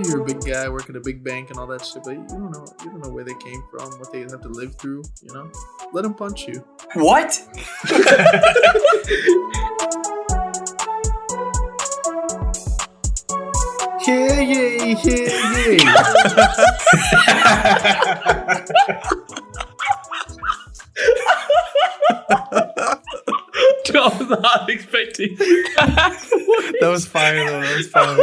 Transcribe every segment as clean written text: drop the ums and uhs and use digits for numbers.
you're a big guy working a big bank and all that shit, but you don't know where they came from, what they have to live through. You know, let them punch you. What? Yeah, yeah, yeah, yeah. I was not expecting that. That was fire, though. That was fire.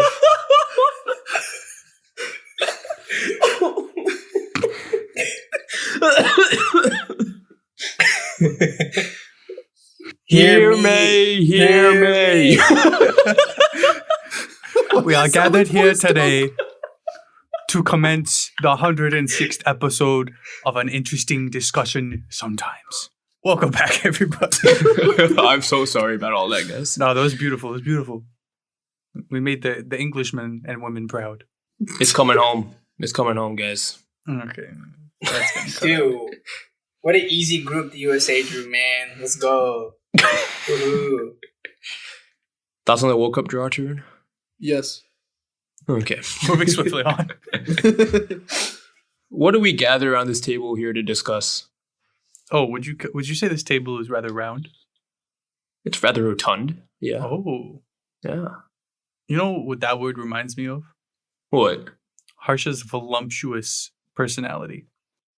Hear me. We are gathered here today to commence the 106th episode of an interesting discussion sometimes. Welcome back, everybody. I'm so sorry about all that, guys. No, that was beautiful. It was beautiful. We made the Englishmen and women proud. It's coming home. It's coming home, guys. Okay. That's gonna cut out. Dude, what an easy group the USA drew, man. Let's go. Woohoo. Thoughts on the World Cup draw, Trevor? Yes. Okay. Moving swiftly on. What do we gather around this table here to discuss? Oh, would you say this table is rather round? It's rather rotund. Yeah. Oh. Yeah. You know what that word reminds me of? What? Harsha's voluptuous personality.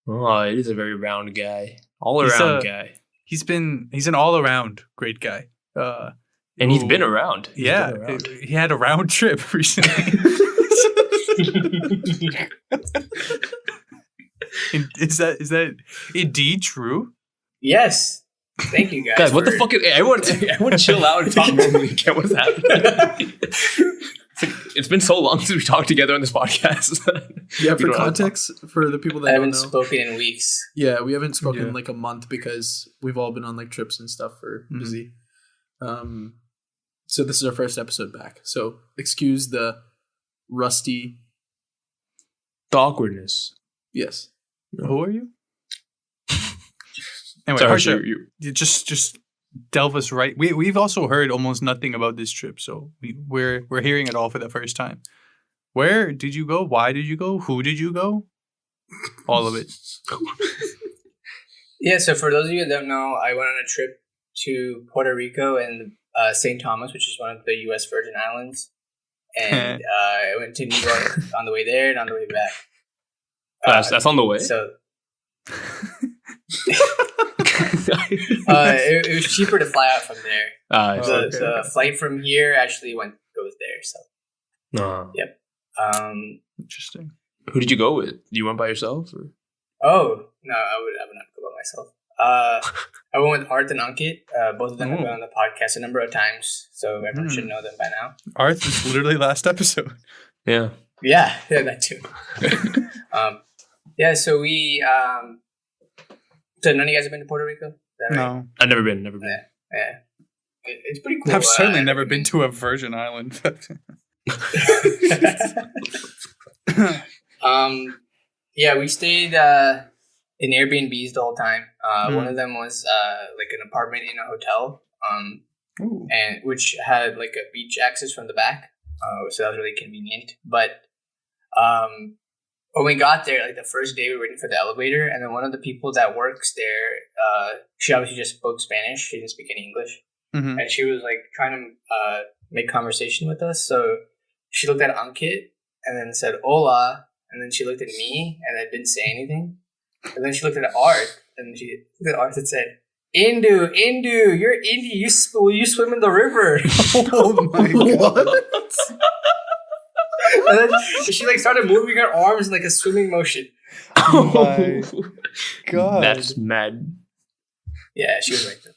Oh, it is a very round guy. All He's around guy. He's an all-around great guy. And he's been around. Yeah, he had a round trip recently. Is that indeed true? Yes. Thank you, guys. Guys, what the fuck? Everyone chill out and talk normally again. What's happening? It's been so long since we talked together on this podcast. Yeah, for context, for the people that I don't haven't know. spoken in weeks. Yeah, we haven't spoken in like a month because we've all been on like trips and stuff for busy. So this is our first episode back. So excuse the rusty. The awkwardness. Yes. Who are you? Anyway, Sorry, Harsha, you just delve us right. We've also heard almost nothing about this trip, so we're hearing it all for the first time. Where did you go? Why did you go? Who did you go? All of it. Yeah, so for those of you that don't know, I went on a trip to Puerto Rico and St. Thomas, which is one of the U.S. Virgin Islands. And I went to New York on the way there and on the way back. that's on the way. So it was cheaper to fly out from there. The flight from here actually goes there. So yep. Interesting. Who did you go with? You went by yourself? Or? Oh no, I would not go by myself. I went with Arth and Ankit. Both of them have been on the podcast a number of times, so everyone should know them by now. Arth is literally last episode. Yeah, that too. So we. So none of you guys have been to Puerto Rico? Is that right? No, I've never been. Yeah. It's pretty cool. I've certainly never been to a Virgin Island. We stayed in Airbnbs the whole time. One of them was like an apartment in a hotel, and which had like a beach access from the back, so that was really convenient. But when we got there, like the first day, we were waiting for the elevator, and then one of the people that works there, she obviously just spoke Spanish. She didn't speak any English, and she was like trying to make conversation with us. So she looked at Ankit and then said "Hola," and then she looked at me and then didn't say anything. And then she looked at Arth, and she looked at Arth and said, Indu, you're Indy. You swim in the river. Oh my god! And then she like started moving her arms in like a swimming motion. Oh my god! That's mad. Yeah, she was right though.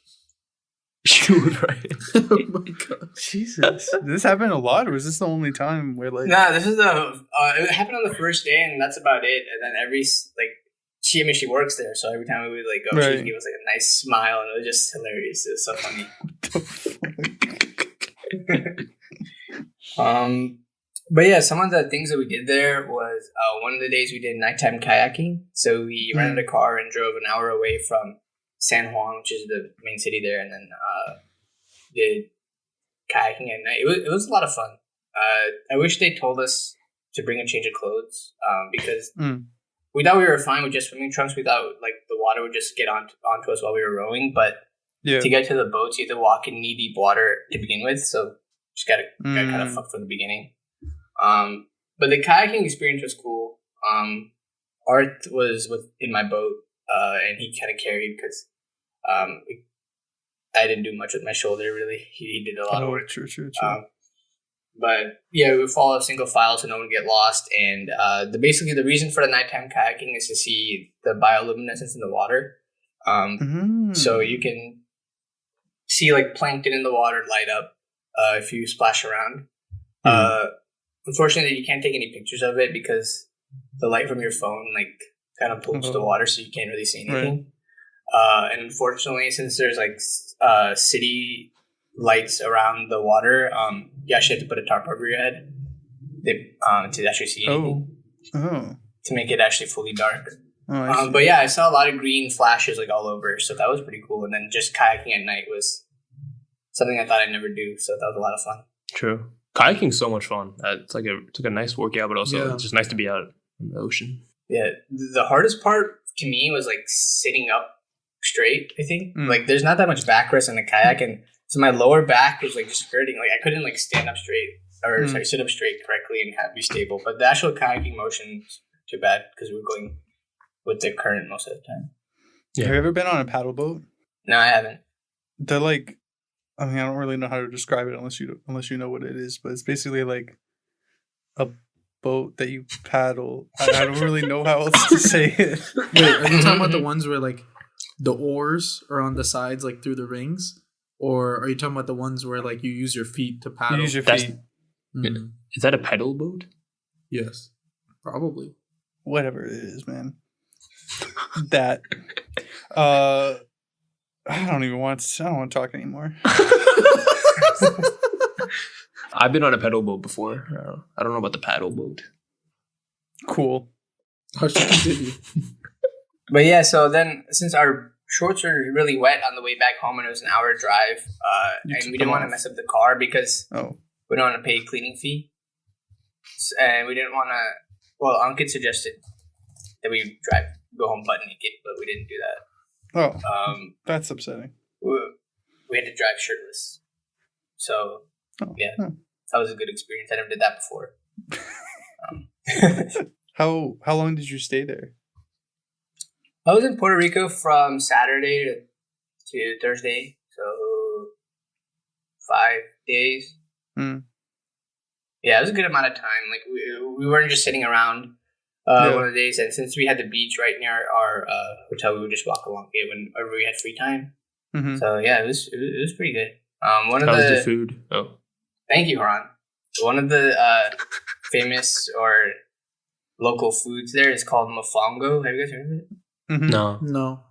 She was right. Oh my god. Jesus, did this happen a lot, or was this the only time where like? Nah, this is it happened on the first day, and that's about it. And then she works there, so every time we would like go, she would give us like a nice smile, and it was just hilarious. It was so funny. But yeah, some of the things that we did there was one of the days we did nighttime kayaking. So we rented a car and drove an hour away from San Juan, which is the main city there, and then did kayaking at night. It was a lot of fun. I wish they told us to bring a change of clothes because we thought we were fine with just swimming trunks. We thought like the water would just get onto us while we were rowing, but to get to the boats, you have to walk in knee-deep water to begin with, so just got kind of fucked from the beginning. But the kayaking experience was cool. Art was in my boat, and he kind of carried because I didn't do much with my shoulder, really. He did a lot of work. True. But yeah, we follow single file so no one get lost. And basically the reason for the nighttime kayaking is to see the bioluminescence in the water. So you can see like plankton in the water light up if you splash around. Unfortunately, you can't take any pictures of it because the light from your phone like kind of pollutes the water, so you can't really see anything. And unfortunately, since there's like city lights around the water, you actually have to put a tarp over your head to actually see anything. To make it actually fully dark. But yeah, I saw a lot of green flashes like all over, so that was pretty cool. And then just kayaking at night was something I thought I'd never do, so that was a lot of fun. True. Kayaking's so much fun. It's like a nice workout, but also it's just nice to be out in the ocean. Yeah, the hardest part to me was like sitting up straight. I think like there's not that much backrest in the kayak, and so my lower back was like just hurting. Like I couldn't like stand up straight or sit up straight correctly and be stable. But the actual kayaking motion was too bad because we were going with the current most of the time. Yeah. Have you ever been on a paddle boat? No, I haven't. They're like, I mean, I don't really know how to describe it unless you know what it is. But it's basically like a boat that you paddle. I don't really know how else to say it. Wait, are you talking about the ones where like the oars are on the sides, like through the rings, or are you talking about the ones where like you use your feet to paddle? You use your feet. Is that a pedal boat? Yes, probably. Whatever it is, man. That. I don't want to talk anymore. I've been on a pedal boat before. I don't know about the paddle boat. Cool. How should continue? But yeah, so then since our shorts were really wet on the way back home and it was an hour drive, and we didn't want to mess up the car because we didn't want to pay a cleaning fee. And we didn't want to, well, Ankit suggested that we go home butt naked, but we didn't do that. Oh, that's upsetting. We had to drive shirtless. So, that was a good experience. I never did that before. How long did you stay there? I was in Puerto Rico from Saturday to Thursday, so 5 days. Yeah, it was a good amount of time. Like we weren't just sitting around one of the days, and since we had the beach right near our hotel, we would just walk along it whenever we had free time. So yeah, it was pretty good. How was the food? Oh, thank you, Haran. One of the famous or local foods there is called Mofongo. Have you guys heard of it? No.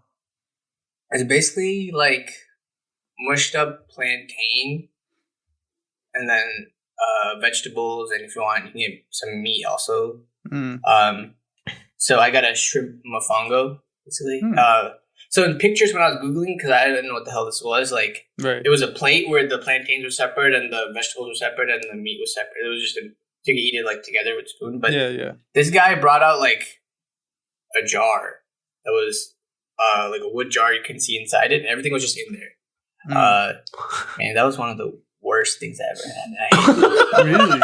It's basically like mushed up plantain, and then vegetables, and if you want, you can get some meat also. So I got a shrimp mofongo, basically. So in pictures when I was Googling, because I didn't know what the hell this was, like it was a plate where the plantains were separate and the vegetables were separate and the meat was separate. It was just to eat it like together with spoon. But this guy brought out like a jar that was like a wood jar you can see inside it, and everything was just in there. And that was one of the worst things I ever had. Really?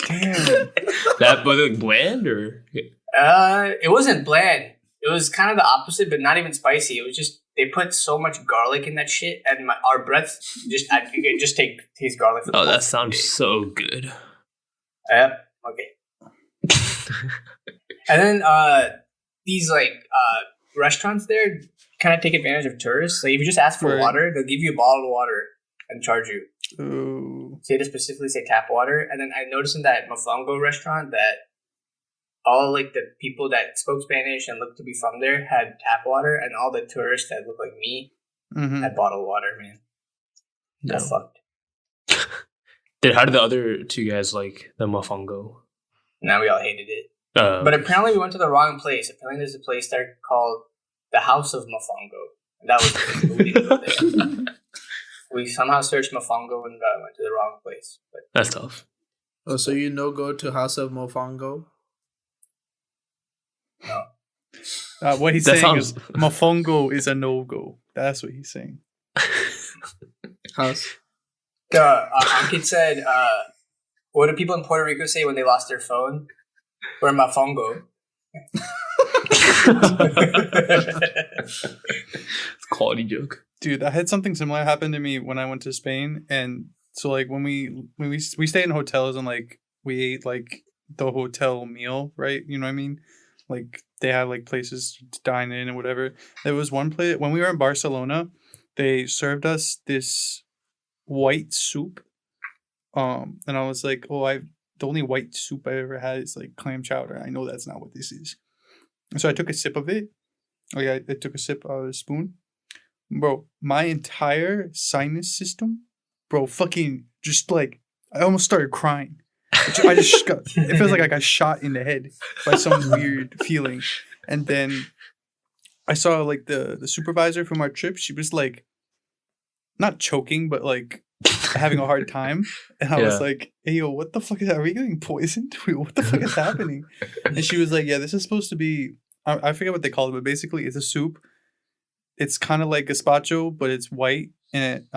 Damn. That was it bland or? It wasn't bland. It was kind of the opposite, but not even spicy. It was just they put so much garlic in that shit, and our breath just taste garlic. Oh, that sounds so good. Yep. Okay. And then these like restaurants there kind of take advantage of tourists. Like if you just ask for water, they'll give you a bottle of water and charge you. Ooh. So you had to specifically say tap water. And then I noticed in that Mofongo restaurant that all like the people that spoke Spanish and looked to be from there had tap water, and all the tourists that looked like me had bottled water, man. Got fucked. How did the other two guys like the Mofongo? Now we all hated it. But apparently we went to the wrong place. Apparently there's a place there called the House of Mofongo. And that was we didn't go there. We somehow searched Mofongo and went to the wrong place. But that's tough. Oh, so you go to House of Mofongo? No. What he's That saying sounds- is Mofongo is a no-go. That's what he's saying. House. Ankit said, what do people in Puerto Rico say when they lost their phone? Or Mofongo. It's a quality joke. Dude, I had something similar happen to me when I went to Spain, and so like when we stayed in hotels and like we ate like the hotel meal, right? You know what I mean? Like they had like places to dine in and whatever. There was one place when we were in Barcelona, they served us this white soup. And I was like, the only white soup I ever had is like clam chowder. I know that's not what this is. And so I took a sip of it. Like I took a sip out of a spoon. Bro, my entire sinus system, bro, fucking just like, I almost started crying. I just got, it feels like I got shot in the head by some weird feeling. And then I saw like the supervisor from our trip. She was like, not choking, but like having a hard time. And I was like, hey, yo, what the fuck are we getting poisoned? What the fuck is happening? And she was like, yeah, this is supposed to be, I forget what they call it, but basically it's a soup. It's kind of like gazpacho, but it's white, and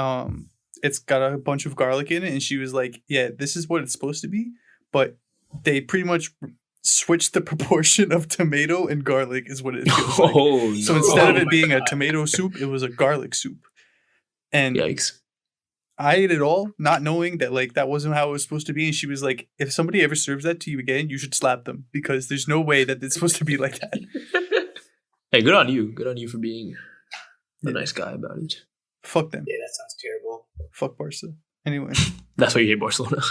it's got a bunch of garlic in it. And she was like, yeah, this is what it's supposed to be, but they pretty much switched the proportion of tomato and garlic is what it feels like. Oh, So no. instead of it being a tomato soup, it was a garlic soup. And Yikes. I ate it all, not knowing that like that wasn't how it was supposed to be. And she was like, if somebody ever serves that to you again, you should slap them because there's no way that it's supposed to be like that. Hey, good on you. Good on you for being a nice guy about it. Fuck them. Yeah, that sounds terrible. Fuck Barca. Anyway. That's why you hate Barcelona.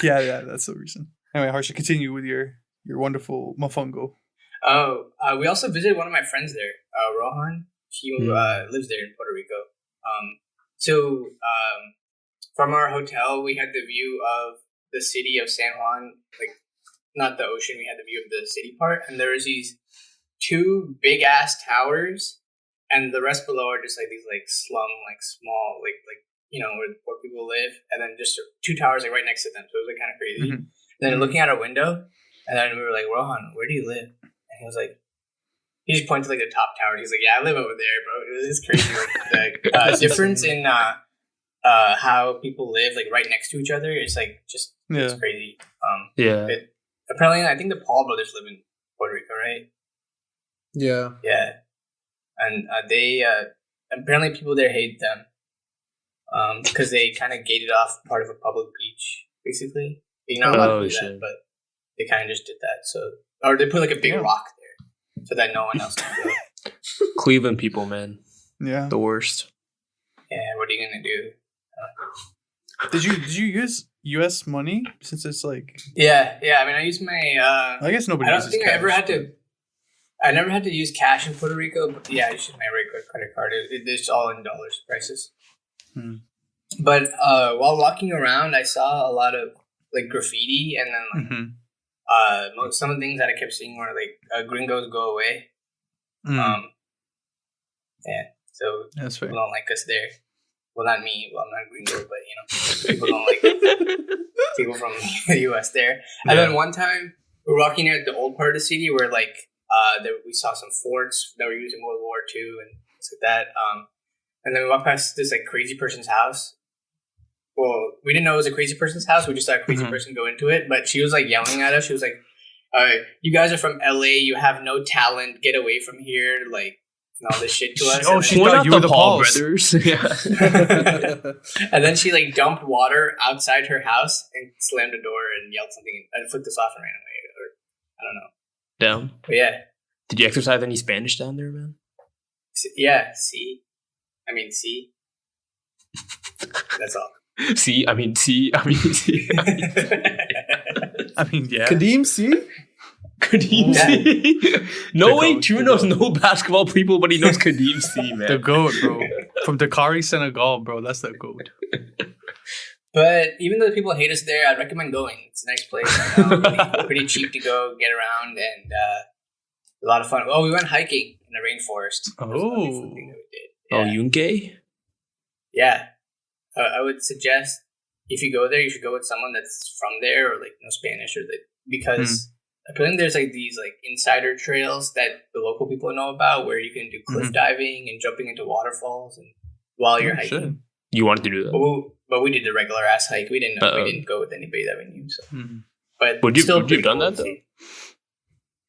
yeah, that's the reason. Anyway, Harsha, continue with your wonderful mofongo. Oh, we also visited one of my friends there, Rohan. He lives there in Puerto Rico. From our hotel, we had the view of the city of San Juan, like not the ocean. We had the view of the city part, and there was these two big ass towers, and the rest below are just like these like slum, like small, like where people live, and then just two towers like right next to them. So it was like kind of crazy. Mm-hmm. And then looking out our window, and then we were like, Rohan, where do you live? And he was like, he just pointed to like the top tower. He's like, yeah, I live over there, bro. It's crazy. Like, the difference in how people live like right next to each other is like just it's crazy. Apparently, I think the Paul brothers live in Puerto Rico, right? Yeah. Yeah. And they apparently people there hate them because they kind of gated off part of a public beach, basically. You're not allowed to do that, but they kind of just did that. So, or they put like a big rock there so that no one else can go. Cleveland people, man. Yeah. The worst. Yeah, what are you gonna do? Did you use U.S. money since it's like? Yeah. I mean, I use my. I guess nobody. I don't think cash. I ever had to. I never had to use cash in Puerto Rico, but yeah, I used my regular credit card. It's all in dollars prices. But while walking around, I saw a lot of like graffiti, and then like some of the things that I kept seeing were like gringos go away. Yeah, so that's fair. People don't like us there. Well, not me. Well, I'm not gringo, but people don't like people from the U.S. there. And then one time we were walking near the old part of the city where like we saw some forts that were used in World War II and stuff like that. And then we walked past this like crazy person's house. Well, we didn't know it was a crazy person's house. We just saw a crazy person go into it. But she was like yelling at us. She was like, you guys are from LA. You have no talent. Get away from here. Like, and all this shit to us. Oh, she thought you were the Paul brothers. Yeah. And then she like dumped water outside her house and slammed the door and yelled something and flipped us off and ran away. Or I don't know. Down. But yeah. Did you exercise any Spanish down there, man? Yeah. See. That's all. See. I mean, yeah. Kadeem, see? Kadeem C. No way, True knows no basketball people, but he knows Kadeem C, man. The GOAT, bro. From Dakar, Senegal, bro. That's the GOAT. But even though people hate us there, I'd recommend going. It's a nice place. Pretty cheap to go, get around, and a lot of fun. Oh, we went hiking in the rainforest. Oh. We did. Yeah. Oh, Yunque? Yeah. I would suggest, if you go there, you should go with someone that's from there or like Spanish because apparently there's like these like insider trails that the local people know about where you can do cliff diving and jumping into waterfalls and while you're hiking. Shit. You wanted to do that, but we did the regular ass hike. We didn't go with anybody that we knew. So, but would you have done that though?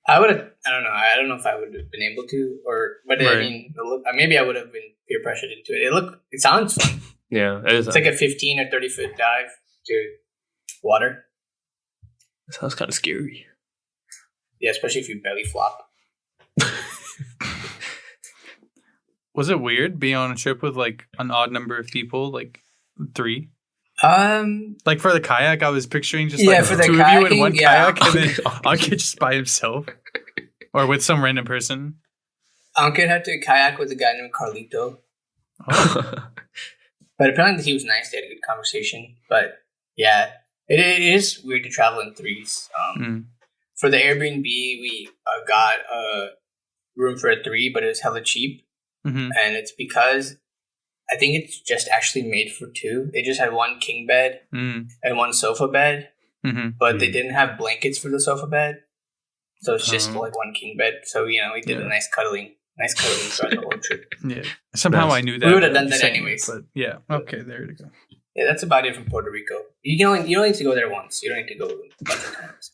I would have. I don't know. I don't know if I would have been able to, but right. I mean, maybe I would have been peer pressured into it. It sounds fun. Yeah, it is. It's like a 15 or 30-foot dive to water. That sounds kind of scary. Yeah, especially if you belly flop. Was it weird being on a trip with like an odd number of people, like 3? Like for the kayak, I was picturing just like for 2 of you in one kayak, and then Ankit just by himself, or with some random person. Ankit had to kayak with a guy named Carlito. Oh. But apparently he was nice. They had a good conversation. But yeah, it is weird to travel in 3s. For the Airbnb, we got a room for a 3, but it was hella cheap. And it's because I think it's just actually made for 2. They just had 1 king bed and 1 sofa bed, but they didn't have blankets for the sofa bed. So it's just like 1 king bed. So, we did a nice cuddling throughout the whole trip. Yeah. Somehow I knew that. We would have done that anyways. But yeah. Okay, there you go. Yeah, that's about it from Puerto Rico. You don't need to go there once. You don't need to go a bunch of times.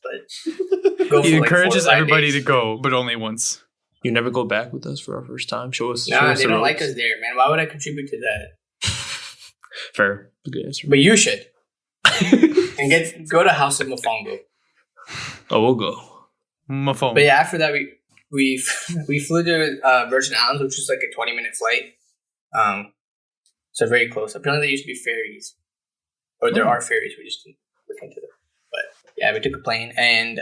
But he encourages everybody to go, but only once. You never go back with us for our first time? Show us. No, they don't like us there, man. Why would I contribute to that? Fair. Good answer. But you should. And go to House of Mofongo. Oh, we'll go. Mofongo. But yeah, after that, we flew to Virgin Islands, which is like a 20-minute flight. So very close. Apparently, there used to be ferries. Or there are ferries. We just didn't look into them. But yeah, we took a plane. And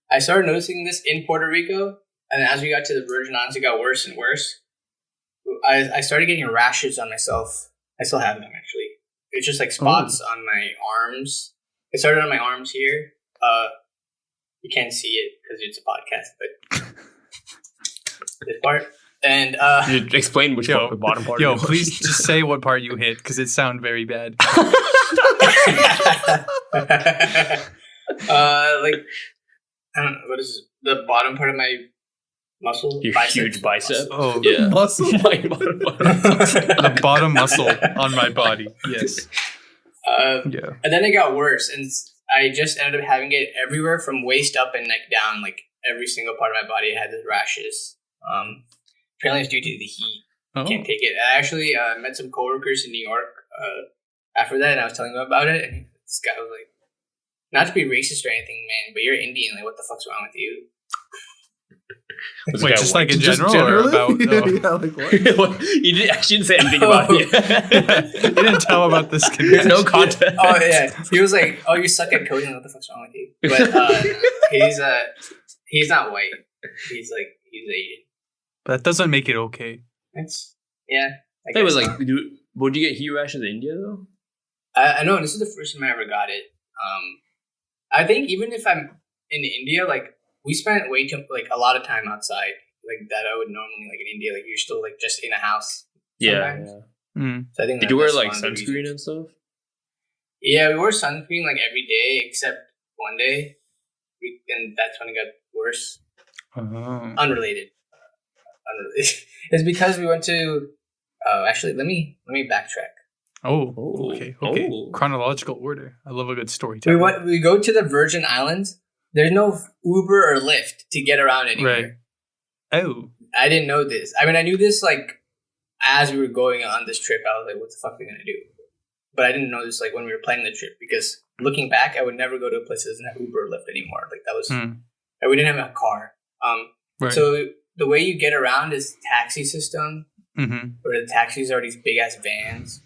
I started noticing this in Puerto Rico. And then as we got to the Virgin Islands, it got worse and worse. I started getting rashes on myself. I still have them, actually. It's just like spots on my arms. It started on my arms here. You can't see it because it's a podcast, but this part. And you explain which part, the bottom part. Yo, please just say what part you hit because it sounds very bad. Like I don't know what is the bottom part of my muscle. Your huge bicep. Oh yeah, muscle. The bottom muscle on my body. Yes. Yeah. And then it got worse, and I just ended up having it everywhere from waist up and neck down. Like every single part of my body had the rashes. Apparently, it's due to the heat. I can't take it. I actually met some coworkers in New York after that, and I was telling them about it. And this guy was like, "Not to be racist or anything, man, but you're Indian. Like, what the fuck's wrong with you?" Wait, just like in general, or about? Yeah, like what? You actually didn't say anything about it. You didn't tell about this conversation. No context. Oh yeah, he was like, "Oh, you suck at coding. What the fuck's wrong with you?" But he's not white. He's Asian. But that doesn't make it okay. Yeah. It was like, would you get heat rashes in India though? I know this is the first time I ever got it. I think even if I'm in India, like we spent a lot of time outside, like that I would normally like in India, like you're still like just in a house. Sometimes. Yeah. Mm. So I think did you wear like sunscreen and stuff? Yeah, we wore sunscreen like every day except one day, and that's when it got worse. Unrelated. It's because we went to. Actually, let me backtrack. Okay. Chronological order. I love a good story. We go to the Virgin Islands. There's no Uber or Lyft to get around anywhere. Right. Oh. I didn't know this. I mean, I knew this like as we were going on this trip. I was like, "What the fuck are we gonna do?" But I didn't know this like when we were planning the trip because looking back, I would never go to a place that doesn't have Uber or Lyft anymore. Like that was. We didn't have a car. Right. So the way you get around is taxi system, where the taxis are these big ass vans,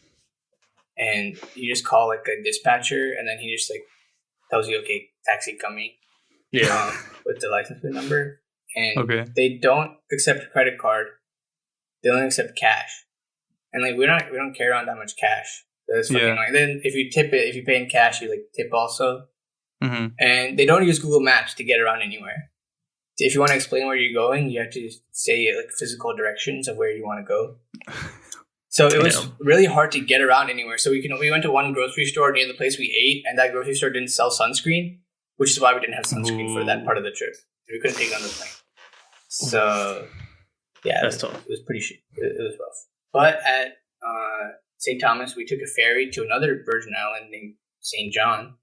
and you just call like a dispatcher, and then he just like tells you, "Okay, taxi coming," with the license plate number, and they don't accept credit card; they only accept cash, and like we don't carry around that much cash. That's fucking annoying. Then if you pay in cash, you like tip also, and they don't use Google Maps to get around anywhere. If you want to explain where you're going, you have to say like physical directions of where you want to go. So it was really hard to get around anywhere. So we went to one grocery store near the place we ate, and that grocery store didn't sell sunscreen, which is why we didn't have sunscreen for that part of the trip. We couldn't take it on the plane. So yeah, that's tough. It was pretty shit. It was rough. But at St. Thomas, we took a ferry to another Virgin Island named St. John.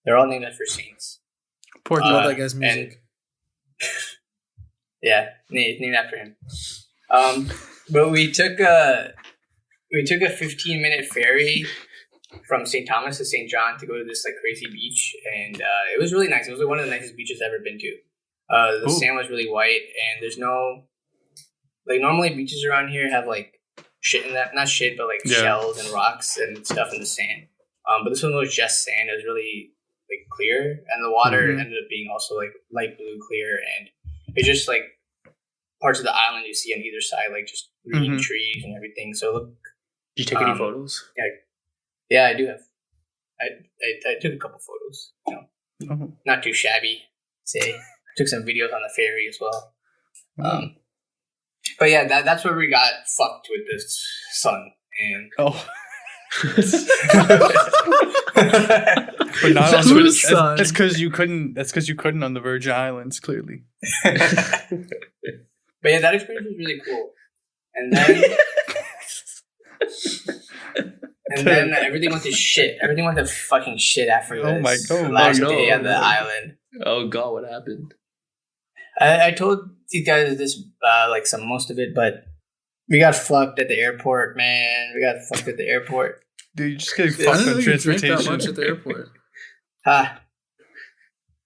They're all named after saints. Poor that guy's music. Yeah, named after him. But we took a 15-minute ferry from St. Thomas to St. John to go to this like crazy beach, and it was really nice. It was like, one of the nicest beaches I've ever been to. The sand was really white, and there's no like normally beaches around here have like shit in that, not shit, but like shells and rocks and stuff in the sand. But this one was just sand. It was really like clear, and the water ended up being also like light blue clear, and it's just like parts of the island you see on either side, like just green trees and everything. So look. Did you take any photos? Yeah, I do have. I took a couple photos. You know, not too shabby. Say, I took some videos on the ferry as well. But yeah, that's where we got fucked with the sun. And but not on the sun. That's because you couldn't. That's because you couldn't on the Virgin Islands, clearly. But yeah, that experience was really cool. And then everything went to shit. Everything went to fucking shit after this last day on the island. Oh god, what happened? I told these guys this, like most of it, but we got fucked at the airport, man. We got fucked at the airport. Dude, you just getting fucked on transportation. That much at the airport.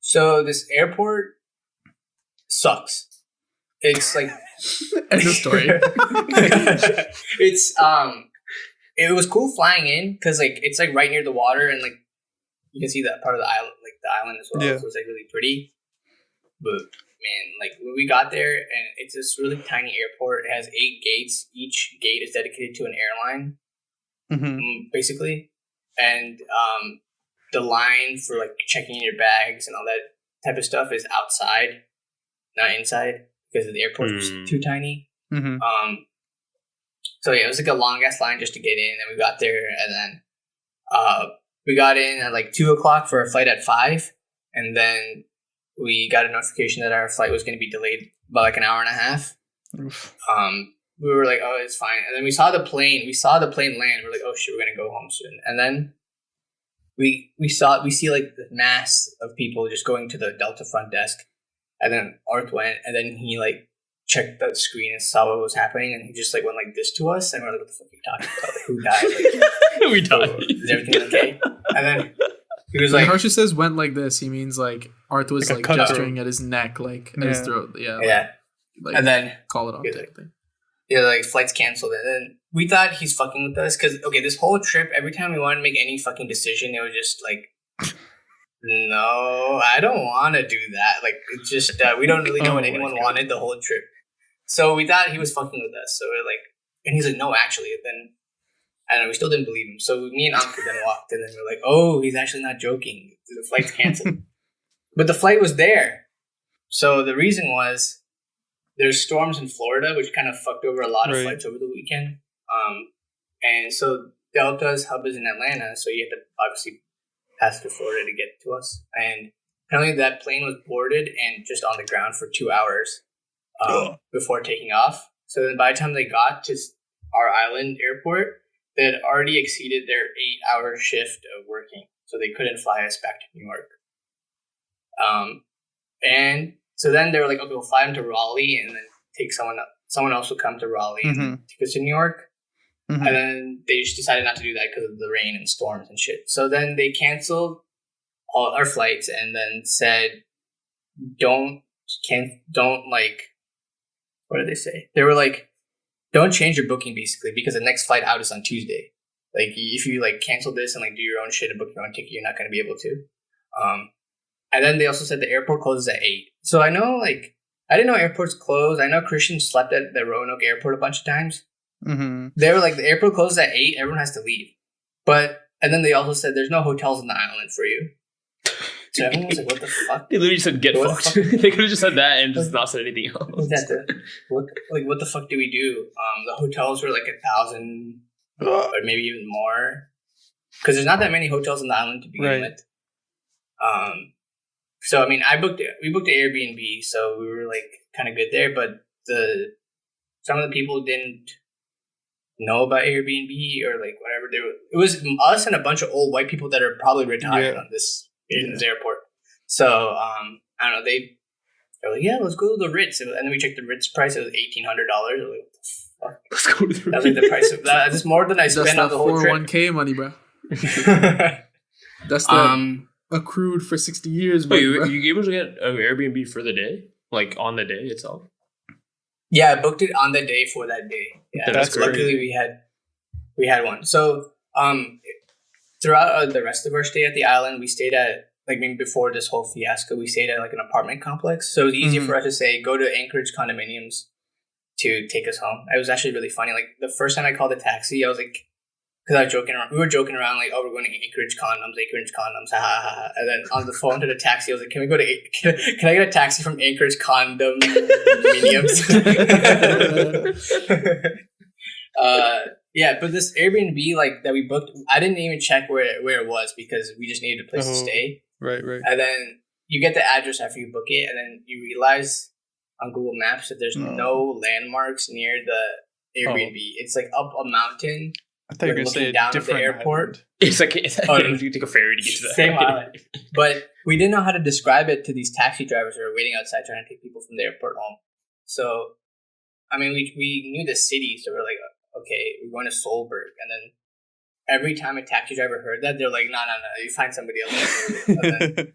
So this airport sucks. It's like end of story. It's it was cool flying in because like it's like right near the water, and like you can see that part of the island, like the island as well. Yeah. So it's like really pretty. But man, like when we got there, and it's this really tiny airport. It has 8 gates. Each gate is dedicated to an airline, basically, and the line for like checking in your bags and all that type of stuff is outside, not inside, because the airport was too tiny. So yeah, it was like a long ass line just to get in. And we got there, and then we got in at like 2:00 for our flight at 5, and then we got a notification that our flight was going to be delayed by like an hour and a half. We were like, oh, it's fine. And then we saw the plane. We saw the plane land. We're like, oh shit, we're going to go home soon. And then we see like the mass of people just going to the Delta front desk. And then Arth went, and then he like checked the screen and saw what was happening, and he just like went like this to us, and we're like, what the fuck are you talking about? Like, who died? Like, we died. Oh, is everything okay? And then he was like, when Harsha says went like this, he means like Arth was like gesturing at his neck, like at his throat. Yeah. Like, and then call it off type thing. Yeah, like flights canceled, and then we thought he's fucking with us because this whole trip, every time we wanted to make any fucking decision, it was just like, no, I don't want to do that. Like, it's just we don't really know what anyone wanted the whole trip. So we thought he was fucking with us. So we're like, and he's like, no, actually. And then I don't know, we still didn't believe him. So me and Anka then walked, and then we're like, oh, he's actually not joking. The flight's canceled. But the flight was there. So the reason was there's storms in Florida, which kind of fucked over a lot of flights over the weekend. And so Delta's hub is in Atlanta, so you have to obviously pass through Florida to get to us. And apparently that plane was boarded and just on the ground for 2 hours before taking off. So then by the time they got to our island airport, they had already exceeded their 8-hour shift of working. So they couldn't fly us back to New York. And so then they were like, okay, we'll fly them to Raleigh and then take someone else will come to Raleigh and take us to New York. And then they just decided not to do that because of the rain and storms and shit. So then they canceled all our flights and then said, don't like, what did they say? They were like, don't change your booking basically because the next flight out is on Tuesday. Like if you like cancel this and like do your own shit and book your own ticket, you're not going to be able to. And then they also said the airport closes at 8. So I know like, I didn't know airports close. I know Christian slept at the Roanoke airport a bunch of times. They were like, the airport closes at 8, everyone has to leave. And then they also said there's no hotels on the island for you. So everyone was like, what the fuck? They literally said, get fucked. They could have just said that and just not said anything else. What the fuck do we do? The hotels were like $1,000 or maybe even more, because there's not that many hotels on the island to begin with. So I mean, we booked an Airbnb, so we were like kind of good there. But some of the people didn't know about Airbnb or like whatever. It was us and a bunch of old white people that are probably retired on this airport. So I don't know. They're like, yeah, let's go to the Ritz, and then we checked the Ritz price. It was $1,800. Like, fuck. Let's go to the Ritz. That's like the price of that. That's more than I spent on the whole trip. 401k money, bro. That's the accrued for 60 years. Wait, you gave us an Airbnb for the day, like on the day itself? Yeah, I booked it on the day for that day. Yeah, that's luckily we had one. So throughout the rest of our stay at the island, we stayed at, like, maybe before this whole fiasco, we stayed at like an apartment complex. So it was easy for us to say, go to Anchorage condominiums to take us home. It was actually really funny. Like the first time I called a taxi, I was like, because I was joking around. We were joking around like, oh, we're going to Anchorage condoms, ha ha ha. And then on the phone to the taxi, I was like, can I get a taxi from Anchorage condominiums? Yeah, but this Airbnb like that we booked, I didn't even check where it was because we just needed a place to stay. Right. And then you get the address after you book it, and then you realize on Google Maps that there's no landmarks near the Airbnb. It's like up a mountain. I thought you were going to say down different at the airport. It's like you take a ferry to get to that. Same island. But we didn't know how to describe it to these taxi drivers who were waiting outside trying to take people from the airport home. So, I mean, we knew the city, so we're like, okay, we're going to Solberg. And then every time a taxi driver heard that, they're like, no, you find somebody else. And then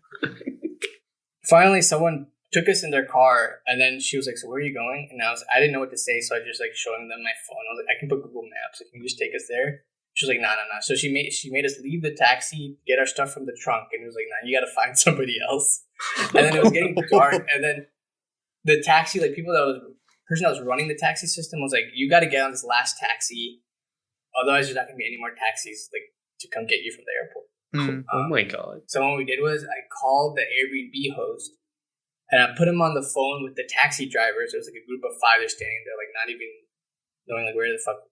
finally, someone took us in their car, and then she was like, so where are you going? And I didn't know what to say, so I just like showing them my phone. I was like, I can put Google Maps. Like, can you just take us there? She was like, no. So she made us leave the taxi, get our stuff from the trunk, and it was like, no, you got to find somebody else. And then it was getting dark, and then the taxi, like person that was running the taxi system was like, you got to get on this last taxi, otherwise there's not going to be any more taxis like to come get you from the airport. Oh my god! So what we did was I called the Airbnb host. And I put him on the phone with the taxi drivers. It was like a group of 5. They're standing there, like not even knowing like where the fuck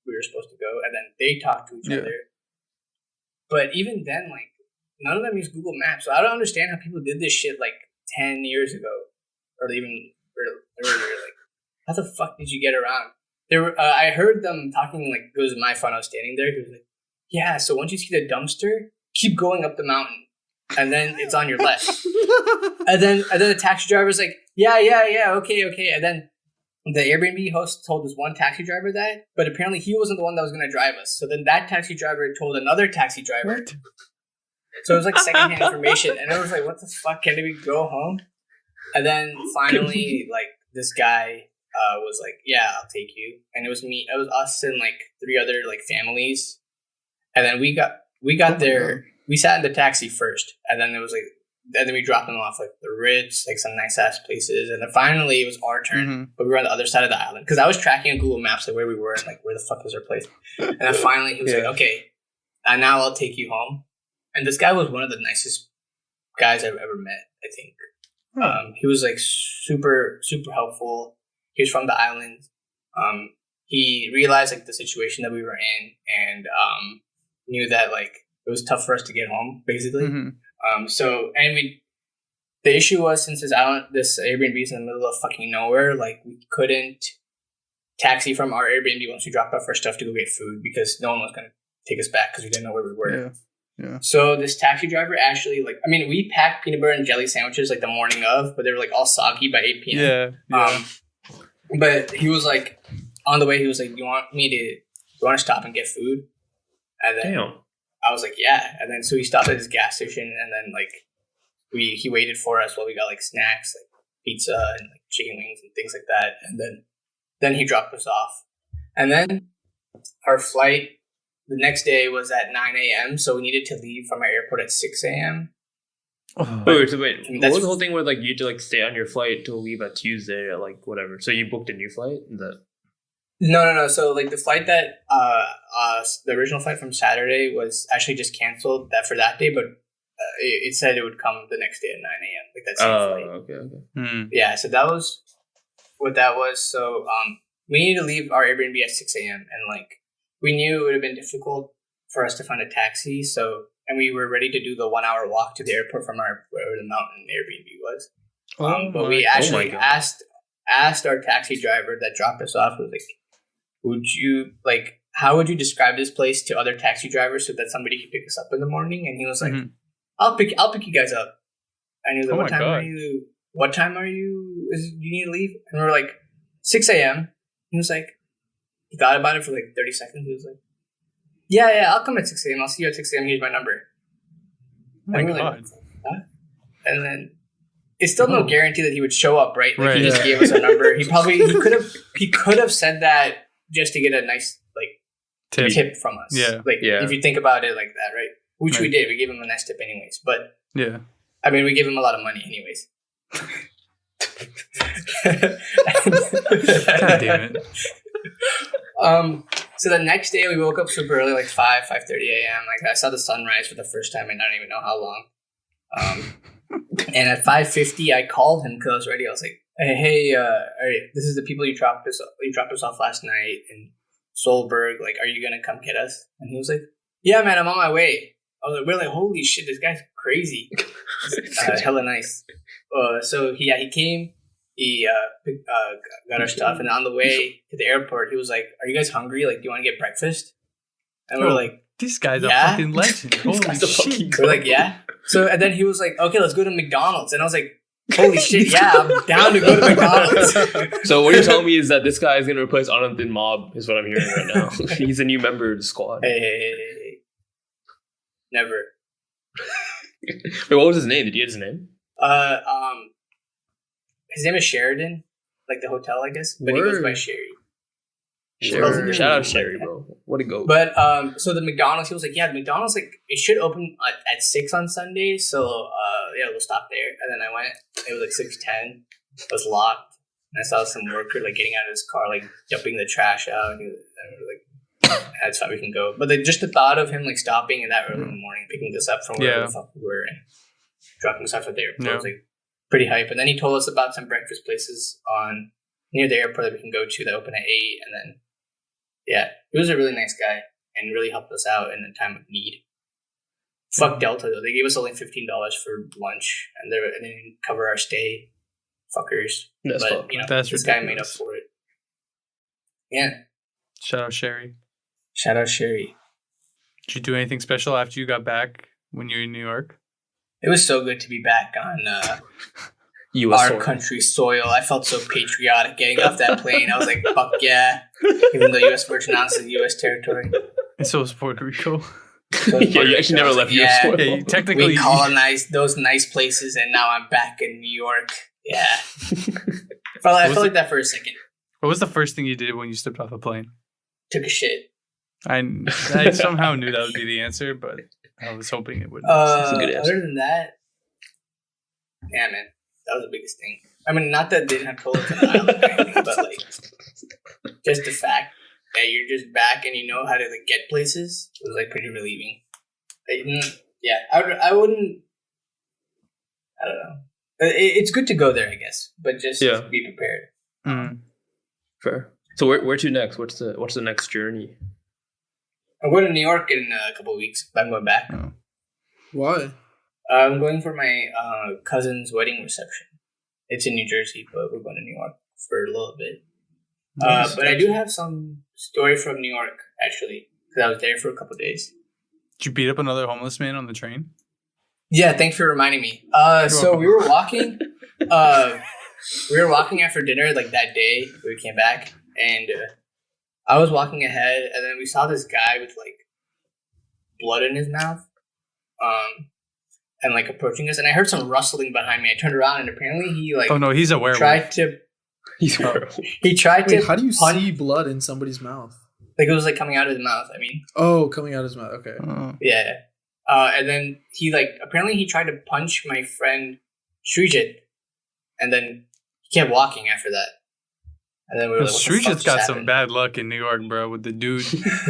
we were supposed to go. And then they talked to each other. But even then, like none of them use Google Maps. So I don't understand how people did this shit like 10 years ago, or even earlier. Like, how the fuck did you get around? I heard them talking like it was my phone. I was standing there. He was like, "Yeah, so once you see the dumpster, keep going up the mountain." And then it's on your left. and then the taxi driver's like, yeah, okay. And then the Airbnb host told this one taxi driver that, but apparently he wasn't the one that was going to drive us. So then that taxi driver told another taxi driver. What? So it was like secondhand information. And it was like, what the fuck? Can we go home? And then finally, like, this guy was like, yeah, I'll take you. And it was us and like 3 other like families. And then we got there. We sat in the taxi first, and then we dropped them off like the Ritz, like some nice ass places, and then finally it was our turn, but we were on the other side of the island because I was tracking on Google Maps like where we were and like where the fuck was our place, and then finally he was like, okay, and now I'll take you home, and this guy was one of the nicest guys I've ever met. I think he was like super helpful. He was from the island. He realized like the situation that we were in, and knew that like. It was tough for us to get home, basically. The issue was since this Airbnb is in the middle of fucking nowhere, like we couldn't taxi from our Airbnb once we dropped off our stuff to go get food because no one was going to take us back because we didn't know where we were. Yeah. So this taxi driver actually we packed peanut butter and jelly sandwiches like the morning of, but they were like all soggy by 8 p.m. Yeah. But he was like, on the way, he was like, you want to stop and get food? And then Damn. I was like, yeah. And then so we stopped at his gas station, and then like he waited for us while we got like snacks, like pizza and like chicken wings and things like that. And then he dropped us off. And then our flight the next day was at 9 a.m. So we needed to leave from our airport at 6 a.m. Wait. What was the whole thing where like you had to like stay on your flight to leave at Tuesday at like whatever? So you booked a new flight? No. So like the flight that the original flight from Saturday was actually just canceled for that day, but it said it would come the next day at 9 a.m. Like that same flight. Okay. Yeah, so that was what that was. So we needed to leave our Airbnb at 6 a.m. and like we knew it would have been difficult for us to find a taxi. And we were ready to do the 1 hour walk to the airport from where the mountain Airbnb was. But we actually asked our taxi driver that dropped us off, was like, how would you describe this place to other taxi drivers so that somebody could pick us up in the morning? And he was like, I'll pick you guys up. And he was like, what time are you? Do you need to leave? And we were like, 6 a.m. He was like, he thought about it for like 30 seconds. He was like, yeah, I'll come at 6 a.m. I'll see you at 6 a.m. Here's my number. Oh my God. Like, huh? And then it's still no guarantee that he would show up, right? Like, he just gave us a number. He could have said that just to get a nice like tip from us. Yeah. If you think about it like that, right? Which we did. We gave him a nice tip anyways. But yeah. I mean, we gave him a lot of money anyways. God damn it. So the next day we woke up super early, like 5:30 a.m. Like I saw the sunrise for the first time in I don't even know how long. And at 5:50 I called him because I was ready. I was like, hey, this is the people you dropped us off last night in Solberg. Like, are you gonna come get us? And he was like, yeah, man, I'm on my way. I was like, we're like, holy shit, this guy's crazy. Hella nice. So he came. He got our stuff, and on the way to the airport, he was like, "Are you guys hungry? Like, do you want to get breakfast?" And we were like, "This guy's a fucking legend." Holy shit! We're like, "Yeah." So and then he was like, "Okay, let's go to McDonald's," and I was like, "Holy shit, yeah, I'm down to go to McDonald's." So what you're telling me is that this guy is going to replace Anand in Mob, is what I'm hearing right now. He's a new member of the squad. Hey. Never. Wait, what was his name? Did you get his name? His name is Sheridan, like the hotel, I guess, but he goes by Sherry. Shout out Sherry, bro. What a go! But so the McDonald's, he was like, yeah, the McDonald's, like, it should open at 6 on Sundays, so yeah, we'll stop there. And then I went. It was like 6:10. It was locked, and I saw some worker like getting out of his car, like dumping the trash out. And we were like, that's how we can go. But just the thought of him like stopping in that early in the morning, picking us up from where the fuck we were, and dropping us off at the airport was like pretty hype. And then he told us about some breakfast places near the airport that we can go to that open at 8. And then, yeah, he was a really nice guy and really helped us out in a time of need. Fuck Delta, though. They gave us only $15 for lunch, and they didn't cover our stay. Fuckers. That's but, you know, That's this ridiculous. guy made up for it. Yeah. Shout out Sherry. Shout out Sherry. Did you do anything special after you got back when you were in New York? It was so good to be back on our country's soil. I felt so patriotic getting off that plane. I was like, fuck yeah. Even though U.S. were announced as U.S. territory. And so was Puerto Rico. Yeah, you actually never left U.S. soil. Yeah, technically, we colonized those nice places, and now I'm back in New York. Yeah. I felt like that for a second. What was the first thing you did when you stepped off a plane? Took a shit. I somehow knew that would be the answer, but I was hoping it wouldn't. That's a good answer. Other than that, yeah, man, that was the biggest thing. I mean, not that they didn't have toilets on the island or anything, but like, just the fact that you're just back and you know how to like get places was like pretty relieving. Yeah, I wouldn't. I don't know. It's good to go there, I guess, but just be prepared. Mm. Fair. So where to next? What's the next journey? I'm going to New York in a couple of weeks. I'm going back. Oh. Why? I'm going for my cousin's wedding reception. It's in New Jersey, but we're going to New York for a little bit. Nice. But I do have some story from New York, actually, because I was there for a couple of days. Did you beat up another homeless man on the train? Yeah, thanks for reminding me. So we were walking. We were walking after dinner, like that day we came back, and I was walking ahead, and then we saw this guy with like blood in his mouth, and like approaching us, and I heard some rustling behind me. I turned around, and apparently he like he's a werewolf. He's a werewolf. He tried to. Wait, how do you see blood in somebody's mouth? Like it was like coming out of his mouth. I mean. Oh, coming out of his mouth. Okay. Yeah. And then he apparently he tried to punch my friend Srijit, and then he kept walking after that. And then we were like, Srijit's got some bad luck in New York, bro, with the dude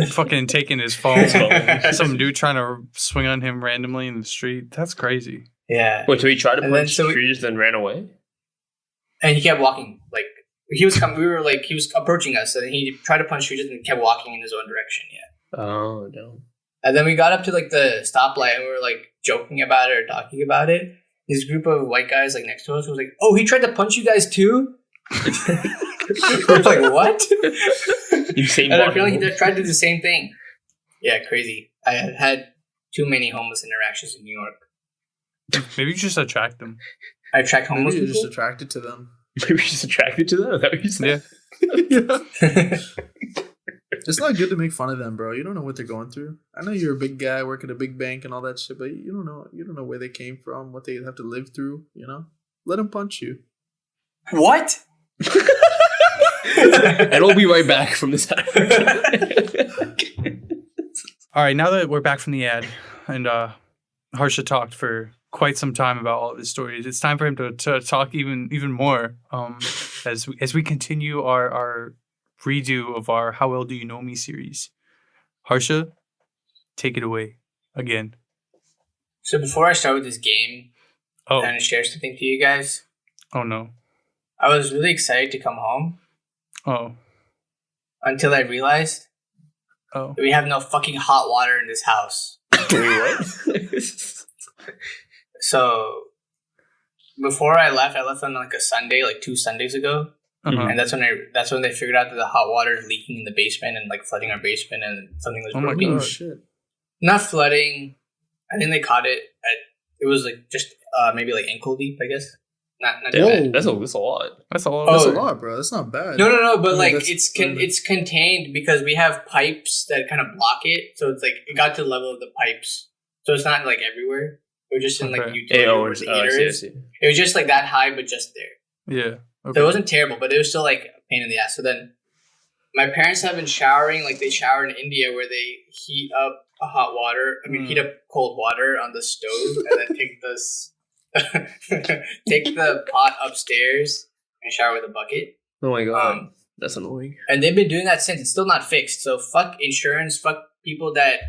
fucking taking his phone. Some dude trying to swing on him randomly in the street. That's crazy. Yeah. Wait, so he tried to punch Srijit, then ran away? And he kept walking, like, he was coming. He was approaching us, and he tried to punch me, and kept walking in his own direction. Yeah. Oh no. And then we got up to like the stoplight, and we were like joking about it or talking about it. This group of white guys like next to us was like, "Oh, he tried to punch you guys too." We were like, "What?" And I feel like they tried to do the same thing. Yeah, crazy. I have had too many homeless interactions in New York. Maybe you just attract them. I attract homeless Maybe you're people. just attracted to them. Maybe you're just attracted to them. Is that what you said? Yeah. It's not good to make fun of them, bro. You don't know what they're going through. I know you're a big guy, work at a big bank and all that shit, but you don't know where they came from, what they have to live through, you know? Let them punch you. What? And we'll be right back from this. All right, now that we're back from the ad and Harsha talked for quite some time about all of his stories, it's time for him to talk even more as we continue our redo of our How Well Do You Know Me series. Harsha, take it away again. So before I start with this game, Oh. I'm going to share something to you guys. Oh no. I was really excited to come home Oh. until I realized Oh. that we have no fucking hot water in this house. Wait, So before I left on like a Sunday, like 2 Sundays ago. Uh-huh. And that's when they figured out that the hot water is leaking in the basement and like flooding our basement and something was Oh my broken. God. Oh, shit. Not flooding. I think they caught it it was like just maybe like ankle deep, I guess. Not Damn bad. it. That's a lot. That's a lot. That's Oh. a lot, bro. That's not bad. No, but I mean, like that's- it's contained because we have pipes that kind of block it. So it's like it got to the level of the pipes. So it's not like everywhere. We're just in like Okay. utility where the I heater see, I is. see. It was just like that high, but just there. Yeah. So Okay. it wasn't terrible, but it was still like a pain in the ass. So then my parents have been showering like they shower in India where they heat up heat up cold water on the stove and then take this take the pot upstairs and shower with a bucket. Oh my god. Um, That's annoying. and they've been doing that since. It's still not fixed. So fuck insurance, fuck people that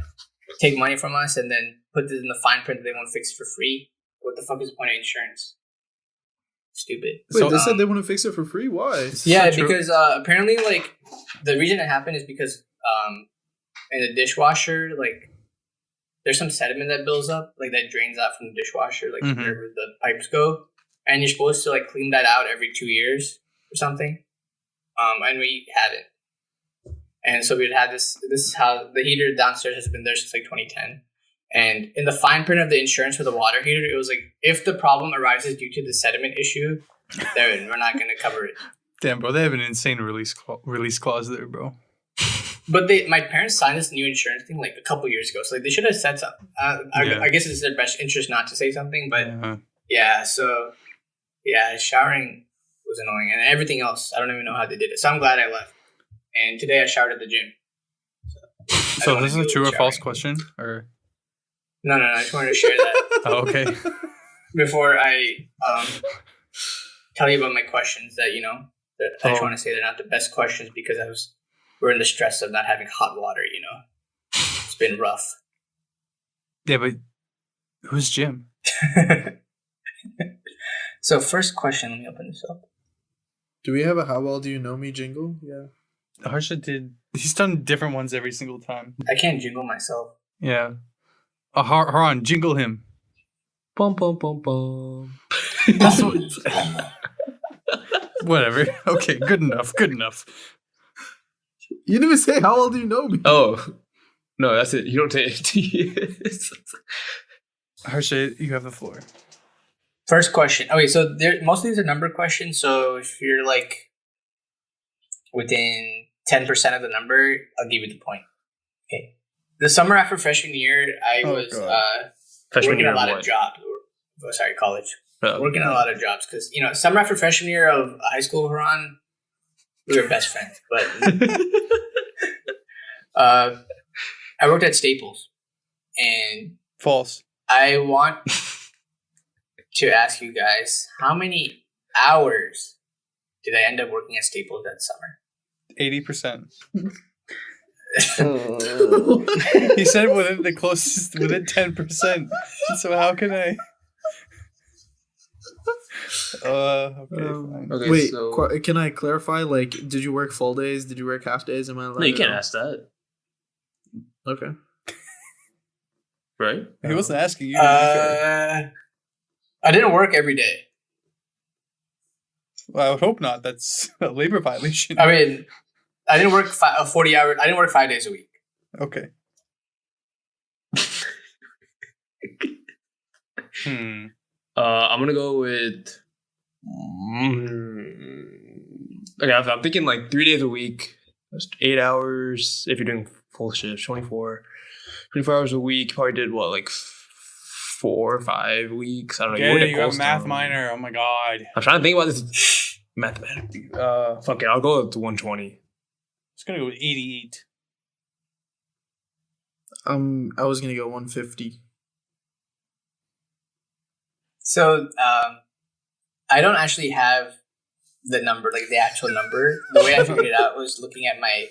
take money from us and then put this in the fine print that they won't fix it for free. What the fuck is the point of insurance? Stupid. Wait, So, they said they want to fix it for free? Why? Yeah, True. because apparently, like, the reason it happened is because in the dishwasher, like, there's some sediment that builds up, like, that drains out from the dishwasher, like, Mhm. wherever the pipes go. And you're supposed to, like, clean that out every 2 years or something. And we haven't. And so we'd had this is how the heater downstairs has been there since, like, 2010. And in the fine print of the insurance for the water heater, it was like, if the problem arises due to the sediment issue, then we're not going to cover it. Damn, bro, they have an insane release clause there, bro. But my parents signed this new insurance thing like a couple years ago, so like they should have said something. Yeah. I guess it's their best interest not to say something, but Yeah. showering was annoying, and everything else, I don't even know how they did it. So I'm glad I left. And today I showered at the gym. So don't this is wanna a deal true or with false showering. question, or No, I just wanted to share that oh, okay. before I tell you about my questions. That I just Oh. want to say they're not the best questions because we're in the stress of not having hot water. It's been rough. Yeah, but who's Jim? So first question, let me open this up. Do we have a How Well Do You Know Me jingle? Yeah. Harsha did. He's done different ones every single time. I can't jingle myself. Yeah. Haran, jingle him. Bum bum bum bum. Whatever. Okay, good enough. Good enough. You didn't even say How Well Do You Know Me? Oh. No, that's it. You don't take it. Harsha, you have the floor. First question. Okay, so most of these are number questions. So if you're like within 10% of the number, I'll give you the point. Okay. The summer after freshman year, I Oh, was God. Freshman working year a lot of of jobs. College. Oh. Working a lot of jobs because summer after freshman year of high school, Haran, we were best friends. But I worked at Staples, and False. I want to ask you guys, how many hours did I end up working at Staples that summer? 80%. He said within 10%. So how can I? Okay, fine. Okay, Wait, so can I clarify? Like, did you work full days? Did you work half days? Am I allowed no, you to can't know? ask that, Okay. right? He wasn't asking you. To be fair. I didn't work every day. Well, I would hope not. That's a labor violation. I mean, I didn't work 40 hours. I didn't work 5 days a week. Okay. I'm gonna go with. Okay, I'm thinking like 3 days a week. That's 8 hours. If you're doing full shift, 24 hours a week. Probably did what, like 4 or 5 weeks. I don't know. Yeah, worked at you got a math Coldstone. minor. Oh my god. I'm trying to think about this mathematically. Fuck it, I'll go with 120. It's gonna go with 88. I was gonna go 150. So, I don't actually have the number, like the actual number. The way I figured it out was looking at my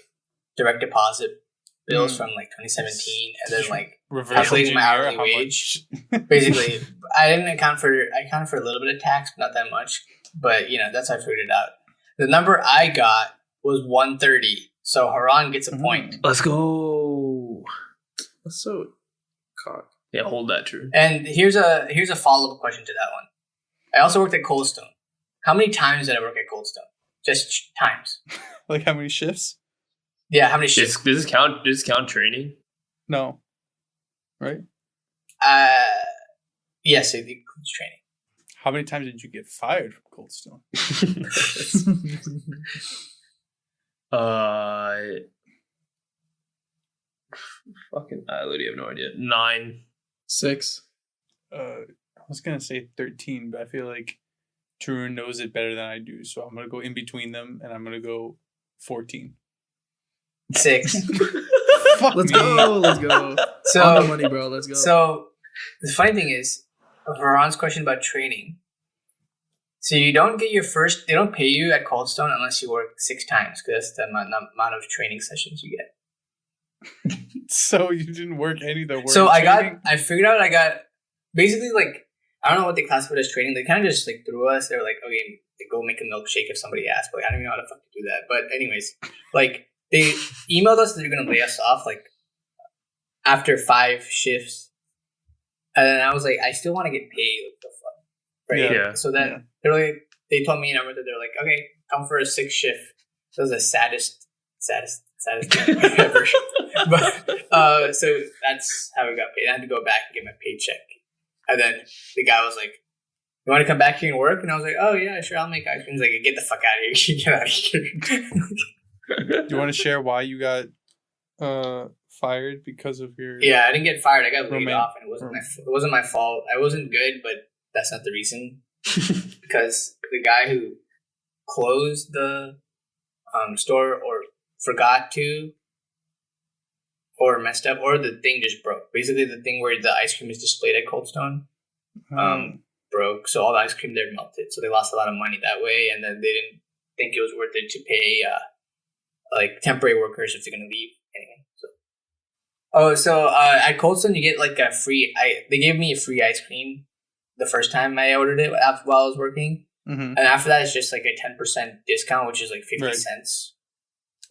direct deposit bills from like 2017, and then like calculating my hourly wage. Basically, I accounted for a little bit of tax, but not that much. But that's how I figured it out. The number I got was 130. So Haran gets a point. Let's go. That's so cock. Yeah, hold that true. And here's a follow-up question to that one. I also worked at Coldstone. How many times did I work at Coldstone? Just times. Like how many shifts? Yeah, how many shifts? Does this count training? No. Right? Yes, it includes training. How many times did you get fired from Coldstone? Fucking, I literally have no idea. 9. 6. I was gonna say 13, but I feel like Tarun knows it better than I do, so I'm gonna go in between them, and I'm gonna go 14. 6. Fuck Let's me. go. Let's go. So On the money, bro. Let's go. So the funny thing is, Haran's question about training. So you don't get they don't pay you at Coldstone unless you work 6 times, because that's the amount of training sessions you get. So you didn't work any of the work. So training? I figured out I got basically like, I don't know what they classified as training. They kind of just like threw us. They were like, okay, go make a milkshake if somebody asks. But like, I don't even know how to fucking do that. But anyways, like they emailed us that they're gonna lay us off like after 5 shifts, and then I was like, I still want to get paid. What the fuck, right? Yeah. So then they told me a number that they're like, okay, come for a 6 shift. That was the saddest thing ever. But so that's how we got paid. I had to go back and get my paycheck. And then the guy was like, you want to come back here and work? And I was like, oh yeah, sure, I'll make ice cream. He's like, get the fuck out of here. Get out of here. Do you want to share why you got fired because of your? Yeah, I didn't get fired. I got laid off, and it wasn't my fault. I wasn't good, but that's not the reason. Because the guy who closed the store or forgot to, or messed up, or the thing just broke. Basically, the thing where the ice cream is displayed at Coldstone broke, so all the ice cream there melted. So they lost a lot of money that way, and then they didn't think it was worth it to pay like temporary workers if they're gonna leave anyway. So at Coldstone you get like a free. They gave me a free ice cream the first time I ordered it while I was working, and after that it's just like a 10% discount, which is like 50 cents.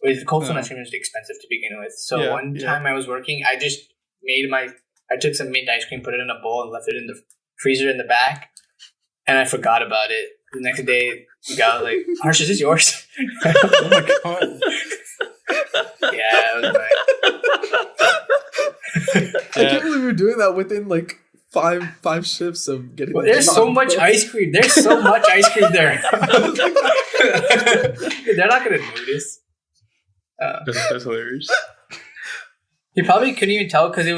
With Coldstone ice cream is expensive to begin with. So one time I was working, I just I took some mint ice cream, put it in a bowl, and left it in the freezer in the back, and I forgot about it. The next day, the guy was like, "Harsh, is this yours?" Oh my god! Yeah, it was mine. I can't believe you're doing that within like five shifts of getting. Well, there's so much ice cream. There's so much ice cream there. They're not gonna notice. That's hilarious. He probably couldn't even tell because he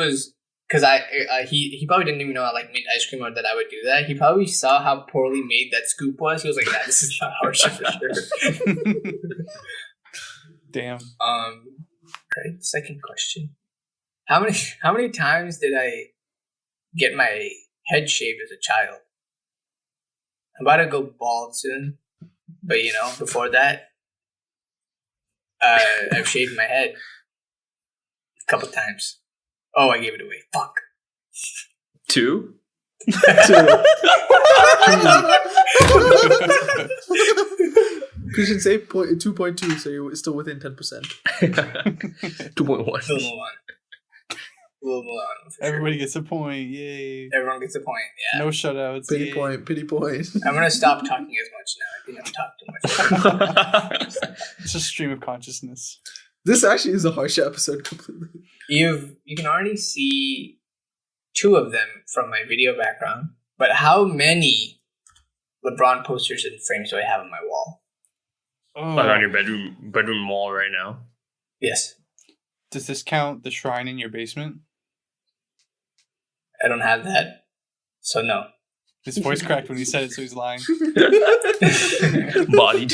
probably didn't even know I like mint ice cream or that I would do that. He probably saw how poorly made that scoop was. He was like, "Nah, this is not harsh for sure." Damn. Right. Second question: How many times did I get my head shaved as a child? I'm about to go bald soon, but before that. I've shaved my head a couple times. Oh, I gave it away. Fuck. 2? Christian say 2.2, so you're still within 10%. 2.1. We'll move on. Everybody gets a point. Yay. Everyone gets a point. Yeah. No shutouts. Pity Yay. point. I'm going to stop talking as much now. I think I've talked too much. It's a stream of consciousness. This actually is a harsh episode completely. You can already see 2 of them from my video background, but how many LeBron posters and frames do I have on my wall? Oh. Like on your bedroom wall right now. Yes. Does this count the shrine in your basement? I don't have that, so no. His voice cracked when he said it, so he's lying. Bodied.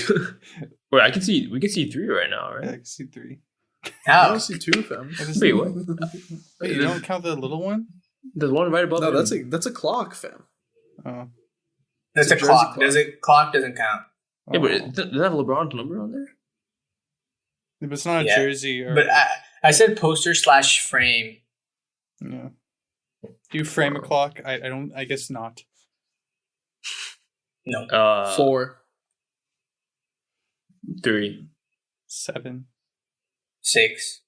Wait, we can see 3 right now, Yeah, I right? can see 3. I How? don't see 2, fam. Wait, what? Wait, you don't count the little one? There's one right above No, it. that's a clock, fam. Oh. That's It's a a clock. jersey Clock doesn't count. Yeah, but Oh. does it have LeBron's number on there? But it's not a Yeah. jersey or. But I said poster / frame. Yeah. Do you frame a clock? I don't. I guess not. No. 4. 3. 7. 6.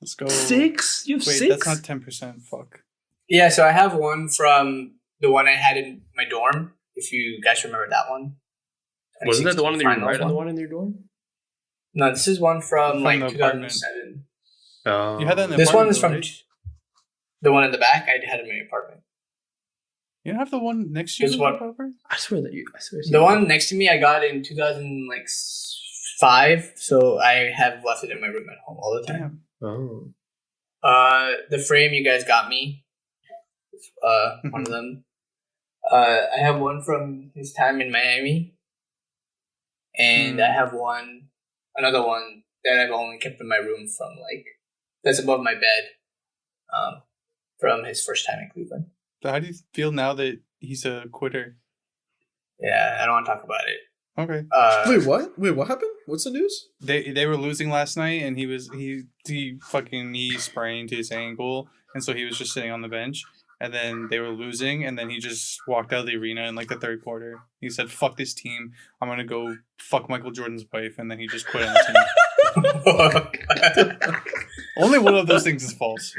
Let's go. 6? You have Wait, 6? that's not 10%. Fuck. Yeah, so I have one from the one I had in my dorm. If you guys remember that one. Wasn't that the one in your finals right on the one in your dorm? No, this is one from From like the 2007. Oh. You had that in the This one apartment, is from right? the one in the back. I had in my apartment. You don't have the one next to you? This in one- the apartment? I swear that you. I swear. The one next to me I got in 2005, so I have left it in my room at home all the time. Damn. Oh. The frame you guys got me. One of them. I have one from his time in Miami, and I have another one that I've only kept in my room from that's above my bed, from his first time in Cleveland. So how do you feel now that he's a quitter? Yeah, I don't want to talk about it. Okay. Wait, what? Wait, what happened? What's the news? They were losing last night, and he fucking knee sprained his ankle, and so he was just sitting on the bench. And then they were losing, and then he just walked out of the arena in like the third quarter. He said, "Fuck this team. I'm gonna go fuck Michael Jordan's wife," and then he just quit on the team. Only one of those things is false.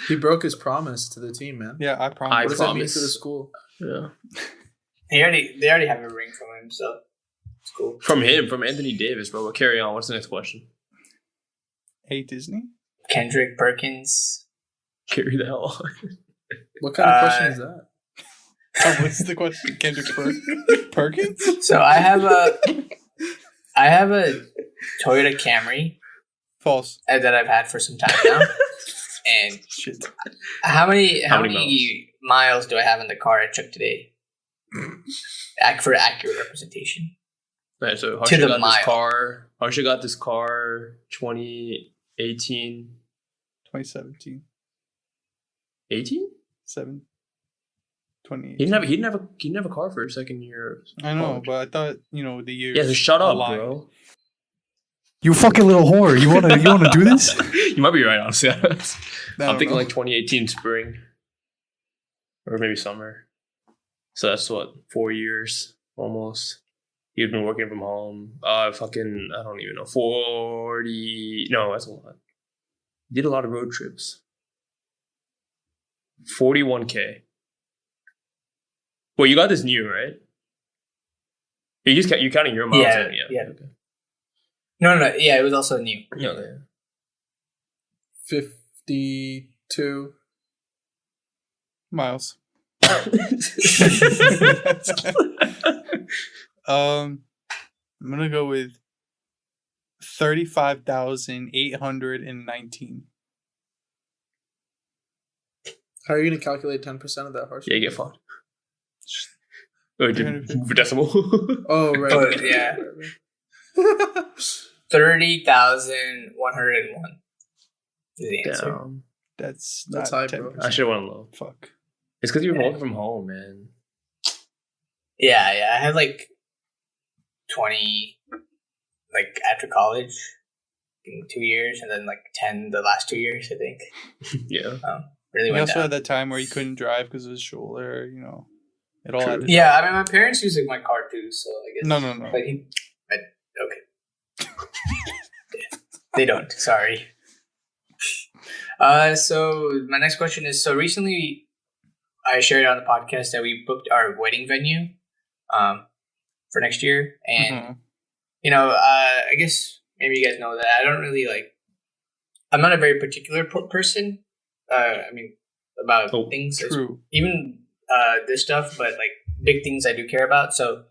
He broke his promise to the team, man. Yeah, I promise. What does that mean promise. for the school? Yeah. they already have a ring from him, so it's cool. From Anthony Davis, bro. But carry on. What's the next question? Hey, Disney? Kendrick Perkins. Carry the hell on. What kind of question is that? Oh, what's the question? Kendrick Perkins? So I have a Toyota Camry False. that I've had for some time now. And Shit. how many many miles do I have in the car I took today? For accurate representation. Right, so To Harsha the got mile. this car. Harsha got this car 2018. 2017. 18? 20. He didn't have a car for his second year. of I know, college. but I thought, the year. Yeah, so shut up, bro. You fucking little whore. You wanna do this? You might be right, honestly. I I'm don't thinking know. like 2018 spring. Or maybe summer. So that's 4 years almost. He'd been working from home. I don't even know. 40. No, that's a lot. Did a lot of road trips. 41K. Well, you got this new, right? You're counting your miles. Yeah, in, yeah. Okay. No, yeah, it was also new. Yeah. 52. Miles. I'm gonna go with 35,819. How are you going to calculate 10% of that horse? Yeah, you get fucked. Oh, for decimal. Oh, right. Oh, yeah. 30,101 is the answer. Damn. That's That's not high, bro. 10%. I should have went low. Fuck. It's because you've been working from home, man. Yeah. I had 20 after college in 2 years, and then 10 the last 2 years, I think. Yeah. really He went also down. had that time where he couldn't drive because of his shoulder. You know, it all True. added. Yeah, I mean, my parents use like my car too, so I guess. No. But okay. They don't. Sorry. So my next question is: so recently, I shared on the podcast that we booked our wedding venue, for next year, and I guess maybe you guys know that I don't really like. I'm not a very particular person. I mean, about things, True. even this stuff, but like big things I do care about. So,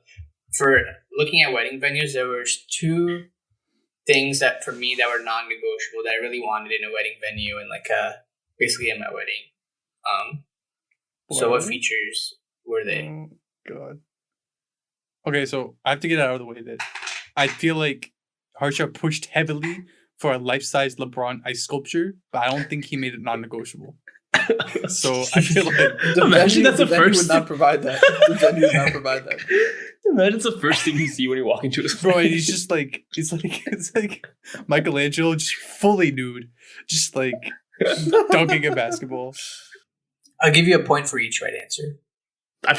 for looking at wedding venues, there was 2 things that for me that were non-negotiable that I really wanted in a wedding venue and like basically in my wedding. So what features were they? Oh, God. Okay, so I have to get out of the way that I feel like Harsha pushed heavily for a life-size LeBron ice sculpture, but I don't think he made it non-negotiable. So I feel like Imagine that's the first would not provide that. The venue would not provide that. Imagine it's the first thing you see when you walk into his bro, and he's just like it's like Michelangelo just fully nude, just like dunking a basketball. I'll give you a point for each right answer. I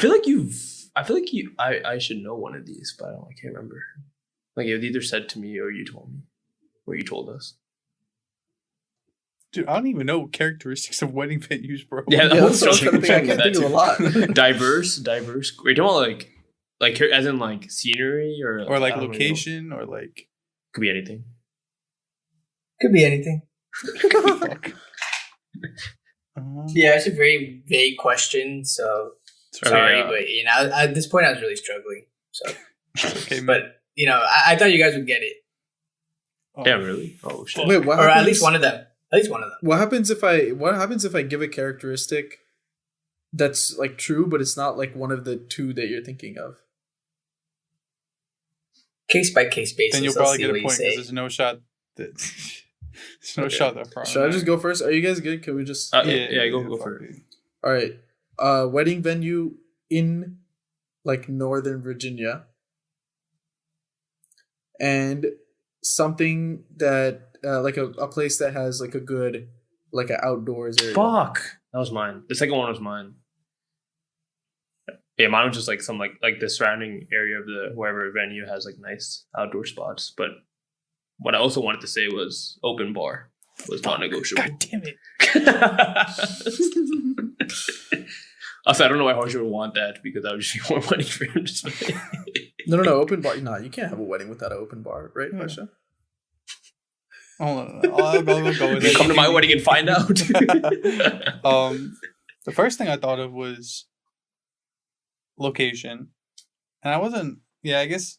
should know one of these, but I can't remember. Like it was either said to me or you told me, or you told us. Dude, I don't even know characteristics of wedding venues, bro. Yeah, that's what I can't think of a lot. diverse. Are you talking about like as in like scenery or like location or like could be anything. Could be anything. Fuck. Yeah, it's a very vague question, so sorry, but at this point I was really struggling. So, okay, but I thought you guys would get it. Oh. Yeah, really? Oh shit! Wait, what or happens, at least one of them. At least one of them. What happens if I give a characteristic that's like true, but it's not like one of the 2 that you're thinking of? Case by case basis. Then you'll probably get a point because there's no shot that. There's no shot that far. Should I just go first? Are you guys good? Can we just? Yeah, go for it. All right. Wedding venue in like Northern Virginia, and something that like a place that has like a good like an outdoors area. Fuck, that was mine. The second one was mine. Yeah, mine was just like some like the surrounding area of the wherever venue has like nice outdoor spots. But what I also wanted to say was open bar was not negotiable. God damn it! Also, I don't know why Harsha would want that because that would just be more money for him. No, open bar. No, you can't have a wedding without an open bar, right, Harsha? Hold on. I'll go with it. Come to my wedding and find out. The first thing I thought of was location, and I wasn't. Yeah, I guess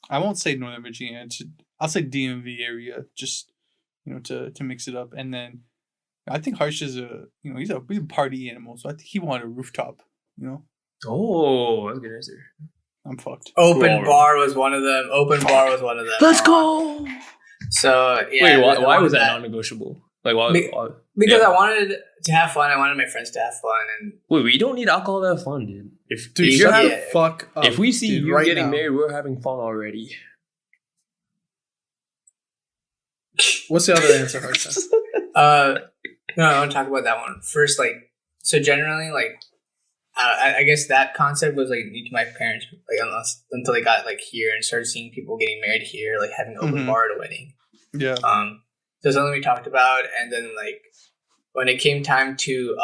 I won't say Northern Virginia. I'll say DMV area, just to mix it up. And then I think Harsh is he's a party animal, so I think he wanted a rooftop. Oh, that's a good answer. I'm fucked. Open bar was one of them. Let's go. So yeah. Wait, why was that non-negotiable? Like why? Because I wanted to have fun. I wanted my friends to have fun. And wait, we don't need alcohol to have fun, dude. If shut the fuck up. If we see you right getting now. married, we're having fun already. What's the other answer, Harsha? No, I want to talk about that one first. Like, so generally, like, I guess that concept was like new to my parents, like until they got like here and started seeing people getting married here, like having an open bar at a wedding. Yeah. So something we talked about, and then like when it came time to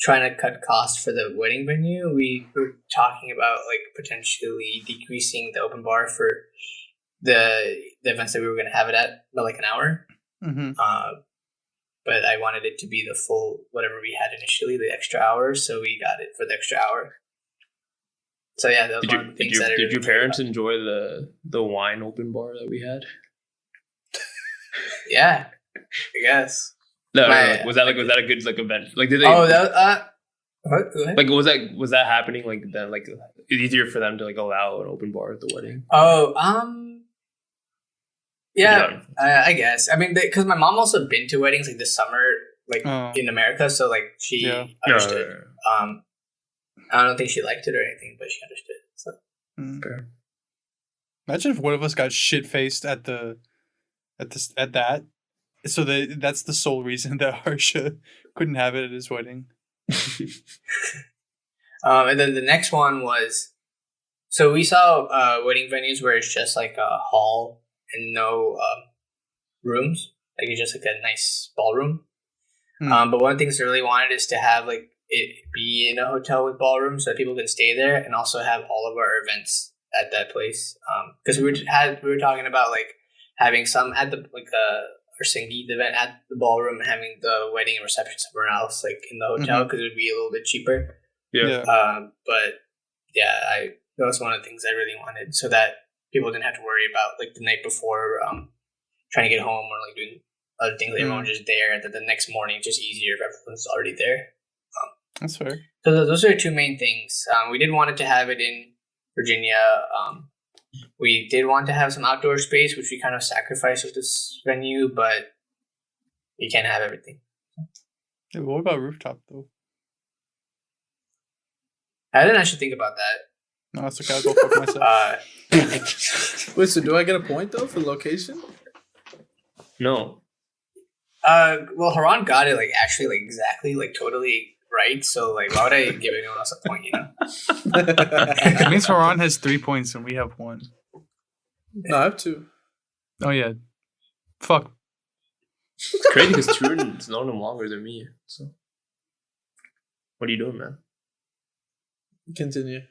trying to cut costs for the wedding venue, we were talking about like potentially decreasing the open bar for the events that we were going to have it at by like an hour. Mm-hmm. But I wanted it to be the full whatever we had initially, the extra hour, so we got it for the extra hour. So yeah, that was one of the things that did your parents enjoy the wine open bar that we had? Yeah, I guess. No, was that a good like event? Like did they? Oh, that what? Go ahead. Like was that happening? Like then, like it's easier for them to like allow an open bar at the wedding. Oh, yeah, I guess. I mean, because my mom also been to weddings like this summer, like in America, so like she understood. I don't think she liked it or anything, but she understood. So. Fair. Imagine if one of us got shit faced at that, So that's the sole reason that Harsha couldn't have it at his wedding. And then the next one was, so we saw wedding venues where it's just like a hall and no rooms, like it's just like a nice ballroom. But one of the things I really wanted is to have like it be in a hotel with ballroom so that people can stay there and also have all of our events at that place. Because we were talking about like having some at the like our Sangeet event at the ballroom and having the wedding and reception somewhere else, like in the hotel, because it would be a little bit cheaper. Yeah. But yeah, that was one of the things I really wanted, so that people didn't have to worry about like the night before trying to get home or like doing other things. Everyone was just there, and then the next morning it's just easier if everyone's already there. That's fair. So those are the two main things. We did want to have it in Virginia. We did want to have some outdoor space, which we kind of sacrificed with this venue, but you can't have everything. Yeah, what about rooftop though? I didn't actually think about that. No, that's okay. I'll go fuck myself. Wait, so do I get a point though for location? No. Well, Haran got it like actually like exactly like totally right. So like, why would I give anyone else a point? You know. It means Haran has 3 points and we have 1. No, I have 2. Oh yeah. Fuck. It's crazy because Turin's known him longer than me. So, what are you doing, man? Continue.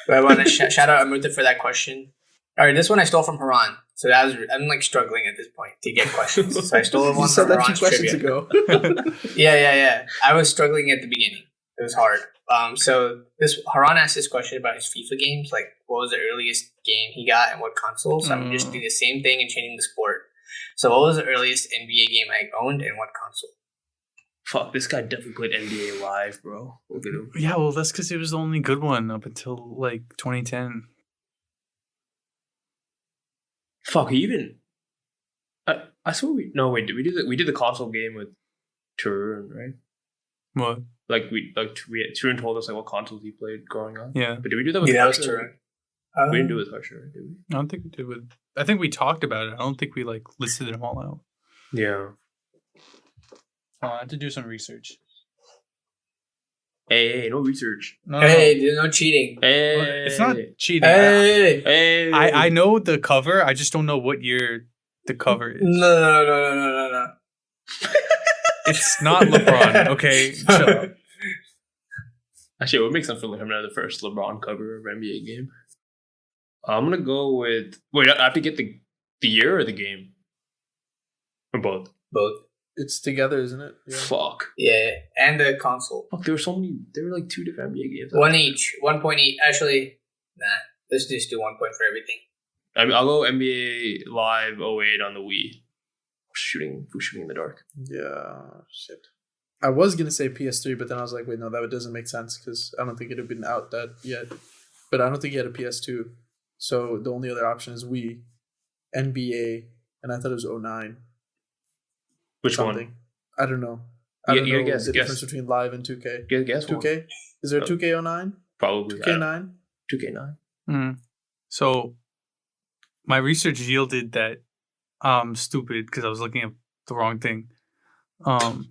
But I want to shout out Amrita for that question. All right, this one I stole from Haran. So I'm like struggling at this point to get questions. So I stole one from Haran's trivia. Ago. Yeah. I was struggling at the beginning. It was hard. So Haran asked this question about his FIFA games, like what was the earliest game he got and what console. So I'm just doing the same thing and changing the sport. So what was the earliest NBA game I owned and what console? Fuck, this guy definitely played NBA Live, bro. Look at him. Yeah, well, that's because it was the only good one up until like 2010. Fuck, even. I swear we did the console game with Turin, right? What? Turin told us like what consoles he played growing up. Yeah. But did we do that with that was Harsha? Turin. We didn't do it with Harsha, did we? I don't think we did with. I think we talked about it. I don't think we like listed them all out. Yeah. Oh, I had to do some research. Hey, no research. No, Hey, there's no cheating. Hey, it's not cheating. Hey, I know the cover. I just don't know what year the cover is. No. It's not LeBron. Okay, shut up. Actually, it would make sense for him to have the first LeBron cover of NBA game. I'm gonna go with. Wait, I have to get the year or the game, or both. Both. It's together, isn't it? Yeah. Fuck. Yeah, and the console. Fuck, there were so many. There were like 2 different NBA games. One each. 1 point each. Actually, nah. Let's just do 1 point for everything. I mean, I'll go NBA Live 08 on the Wii. Shooting in the dark. Yeah, shit. I was gonna say PS3, but then I was like, wait, no, that doesn't make sense because I don't think it had been out that yet. But I don't think he had a PS2, so the only other option is Wii, NBA, and I thought it was 09. Which something. one? I don't know. I don't know guess, the difference between Live and 2K. Guess 2K? One. Is there 2K09? Probably. 2K9? 2K9. So my research yielded that I'm stupid because I was looking at the wrong thing. I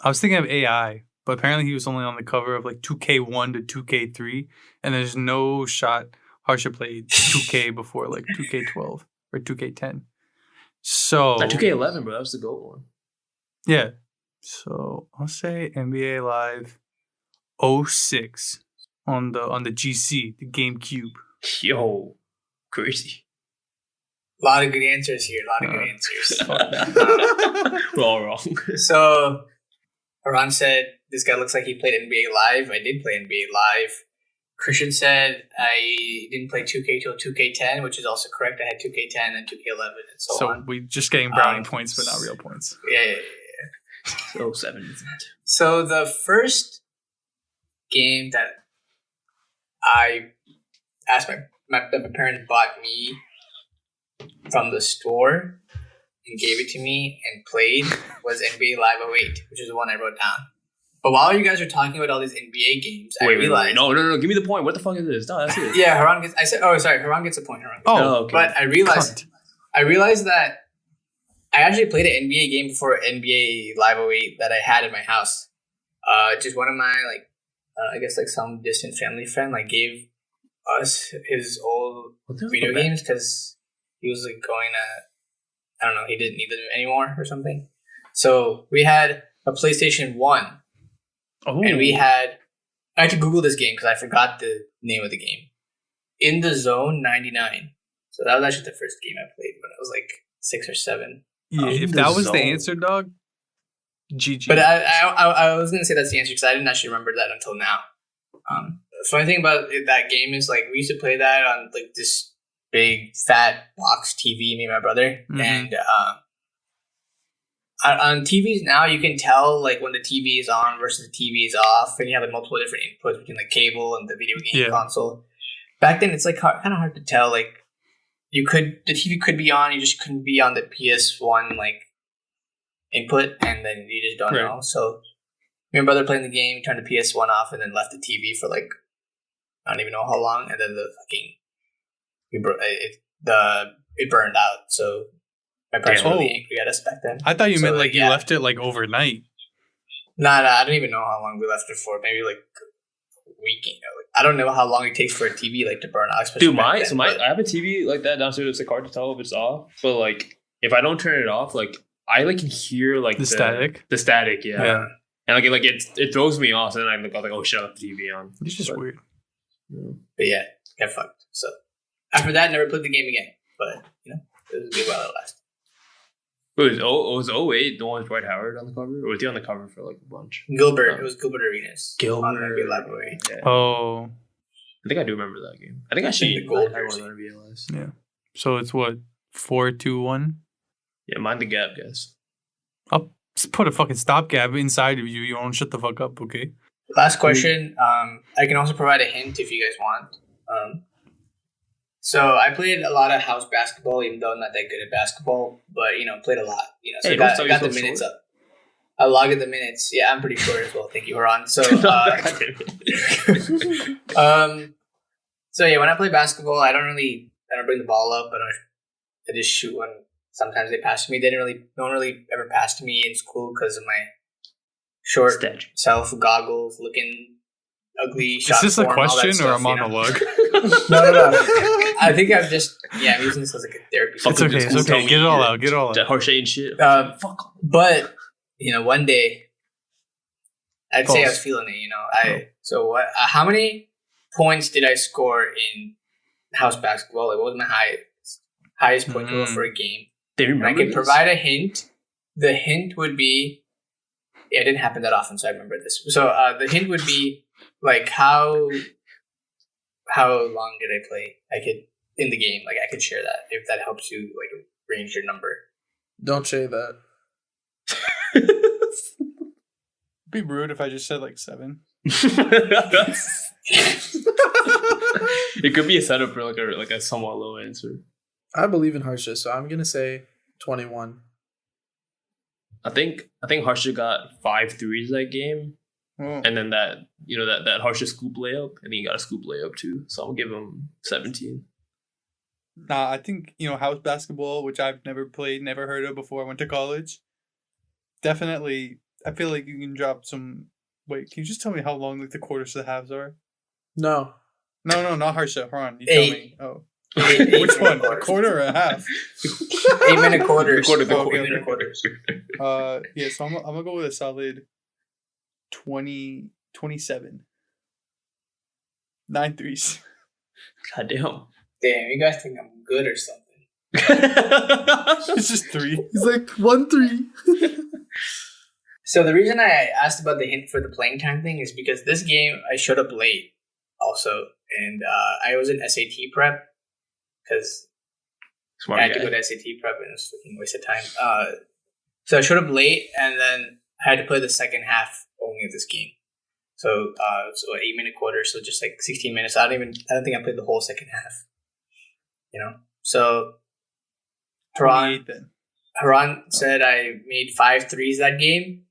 was thinking of AI, but apparently he was only on the cover of like 2K1 to 2K3, and there's no shot Harsha played 2K before like 2K12 or 2K10. So Not 2K11, bro. That was the GOAT one. Yeah. So I'll say NBA Live 06 on the GC, the GameCube. Yo, crazy. A lot of good answers here. Good answers. We're all wrong. So, Haran said, this guy looks like he played NBA Live. I did play NBA Live. Christian said, I didn't play 2K till 2K10, which is also correct. I had 2K10 and 2K11 and so on. So, we're just getting brownie points, but not real points. Yeah. So 7 isn't it? So, the first game that I asked my parents bought me from the store and gave it to me and played was NBA Live 08, which is the one I wrote down. But while you guys are talking about all these NBA games, I realized... No, give me the point. What the fuck is this? No, that's it. Yeah, Haran gets... Haran gets a point. Okay. But I realized that I actually played an NBA game before NBA Live 08 that I had in my house. Just one of my I guess like some distant family friend gave us his old video games because he was like going to, I don't know, he didn't need them anymore or something. So we had a PlayStation 1. Oh. And I had to Google this game because I forgot the name of the game. In the Zone 99. So that was actually the first game I played when I was like 6 or 7. Yeah, if that was the answer, dog, GG. But I was going to say that's the answer because I didn't actually remember that until now. The funny thing about that game is we used to play that on like this big fat box TV, me and my brother. Mm-hmm. And on TVs now, you can tell when the TV is on versus the TV is off, and you have multiple different inputs between the cable and the video game console. Back then, it's kind of hard to tell. The TV could be on, you just couldn't be on the PS1 input, and then you just don't know. So me and my brother playing the game, turned the PS1 off, and then left the TV for I don't even know how long, and then it burned out. So my parents were really angry at us back then. I thought you meant you left it overnight. Nah, I don't even know how long we left it for. Maybe a week. I don't know how long it takes for a TV to burn out. Dude, I have a TV like that downstairs. It's hard to tell if it's off, but if I don't turn it off, I can hear the static. The static, yeah. And it throws me off, and then I'm oh shit, I left the TV on. It's just weird. Yeah. But yeah, get fucked. So after that, never played the game again. But it was a good while it lasted. Was 08 the one with Dwight Howard on the cover? Or was he on the cover for a bunch? Gilbert. It was Gilbert Arenas. Gilbert. Yeah. Oh. I think I do remember that game. I think I should the gold jersey. RBLS. Yeah. So it's what? 4-2-1? Yeah, mind the gap, guys. I'll put a fucking stopgap inside of you. You won't shut the fuck up, okay? Last question. I can also provide a hint if you guys want. So I played a lot of house basketball, even though I'm not that good at basketball, but played a lot. So I got the minutes up. I logged the minutes. Yeah, I'm pretty short as well. Thank you, Haran. So, so yeah, when I play basketball, I don't bring the ball up. I just shoot one. Sometimes they pass to me. No one really ever passed to me in school because of my short self, goggles, looking ugly shot. Is this a question or a monologue? No. I think I'm using this as a therapy. It's okay. Get it all out. Harshay and shit. Fuck. But one day, I'd say I was feeling it. So what? How many points did I score in house basketball? What was my highest point total for a game? I can provide a hint. The hint would be. It didn't happen that often, so I remember this. So the hint would be how long did I play? I could in the game. I could share that if that helps you range your number. Don't say that. It'd be rude if I just said 7. It could be a setup for a somewhat low answer. I believe in Harsha, so I'm gonna say 21. I think Harsha got 5 threes that game. And then that Harsha scoop layup, and then he got a scoop layup too. So I'm gonna give him 17. Nah, I think house basketball, which I've never played, never heard of before I went to college. Definitely, I feel like you can drop some. Wait, can you just tell me how long the quarters to the halves are? No, not Harsha. Haran, you tell me. Oh, which one? A quarter or a half? 8-minute quarters. Okay. Quarters. Yeah. So I'm gonna go with a solid 27. 9 threes. God damn. Damn, you guys think I'm good or something. It's just 3. He's 1-3. So the reason I asked about the hint for the playing time thing is because this game I showed up late also, and I was in SAT prep because I had to go to SAT prep and it was a fucking waste of time. So I showed up late and then I had to play the second half only of this game. So 8-minute quarter, so just 16 minutes. I don't think I played the whole second half. So Haran said I made 5 threes that game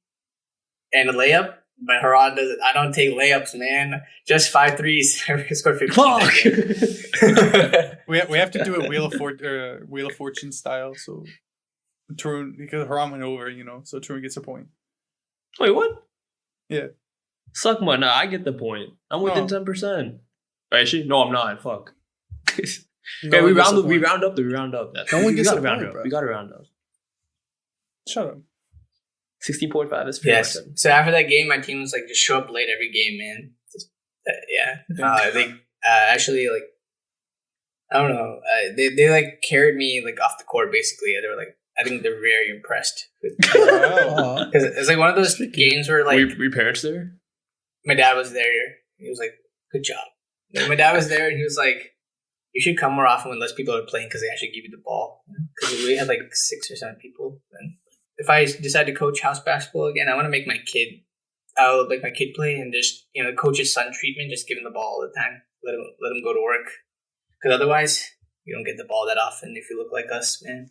and a layup, but Haran doesn't. I don't take layups, man. Just 5 threes. I scored 15. Fuck. We have to do it Wheel of Fortune style. So Tarun, because Haram went over, so Tarun gets a point. Wait, what? Yeah. Suck my. Nah, I get the point. I'm within 10%. Actually, no, I'm not. Fuck. Okay, we round up. No one gets a round point, up. bro. We got to round up. Shut up. 16.5 is pretty Yes. So after that game, my team was like, just show up late every game, man. Just, they actually like, I don't know. They like carried me like off the court basically. They were like, I think they're very impressed because it's like one of those games where like were your parents there? My dad was there. He was like, "Good job." Like, my dad was there, and he was like, "You should come more often when less people are playing because they actually give you the ball." Because we had like 6 or 7 people. And if I decide to coach house basketball again, I want to make my kid. I'll make my kid play and just coach his son treatment. Just give him the ball all the time. Let him go to work. Because otherwise, you don't get the ball that often if you look like us, man.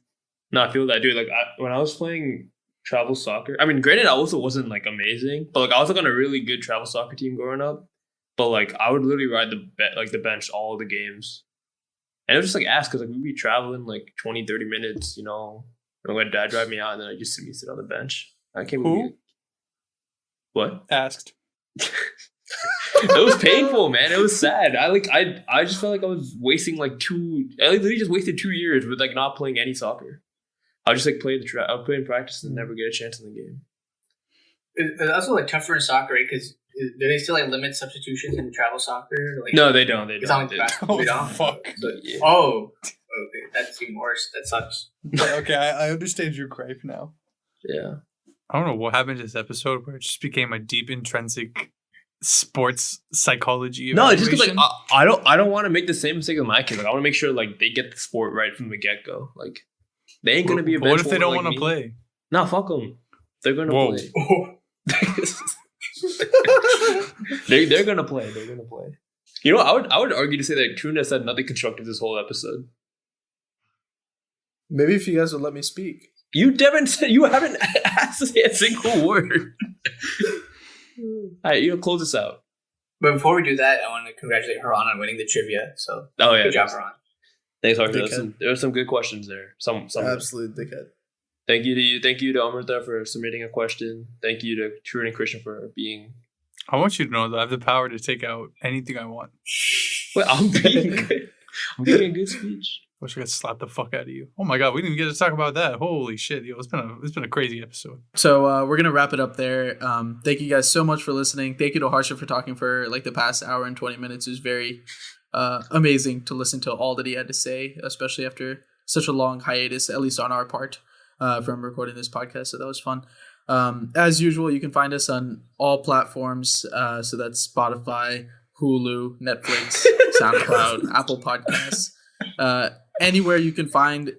No, I feel that, dude. Like when I was playing travel soccer, I mean, granted, I also wasn't like amazing, but like I was like on a really good travel soccer team growing up. But like I would literally ride the bench all the games, and it was just like ass because like we'd be traveling like 20, 30 minutes, and my dad drive me out, and then I just sit on the bench. I can't believe it. What? Asked. It was painful, man. It was sad. I just felt like I was wasting I literally just wasted 2 years with like not playing any soccer. I would just like I'll play in practice and never get a chance in the game. It's also like tougher in soccer, right? Because do they still like limit substitutions in travel soccer? Like, no, they don't. It's not like basketball. They don't. Fuck. Yeah. Oh, okay. That's even worse. That sucks. Okay, I understand your gripe now. Yeah. I don't know what happened to this episode where it just became a deep intrinsic sports psychology. No, it's just because like I don't want to make the same mistake with my kids. Like I want to make sure like they get the sport right from the get go. Like they ain't gonna be a bench. What if they don't like want to play? Nah, fuck them. They're gonna play. They're gonna play. They're gonna play. I would argue to say that Truna said nothing constructive this whole episode. Maybe if you guys would let me speak. You haven't asked to say a single word. All right, close this out. But before we do that, I want to congratulate Haran on winning the trivia. So, good job, Haran. Thanks, Arthur. There were some good questions there. Some Absolute dickhead. Thank you to you. Thank you to Amrita for submitting a question. Thank you to True and Christian for being. I want you to know that I have the power to take out anything I want. Well, I'm being good. I'm giving a good speech. Wish I could slap the fuck out of you. Oh my god, we didn't even get to talk about that. Holy shit, yo, it's been a crazy episode. So we're gonna wrap it up there. Thank you guys so much for listening. Thank you to Harsha for talking for like the past hour and 20 minutes. It was very amazing to listen to all that he had to say, especially after such a long hiatus, at least on our part, from recording this podcast. So that was fun. As usual, you can find us on all platforms. So that's Spotify, Hulu, Netflix, SoundCloud, Apple Podcasts. Anywhere you can find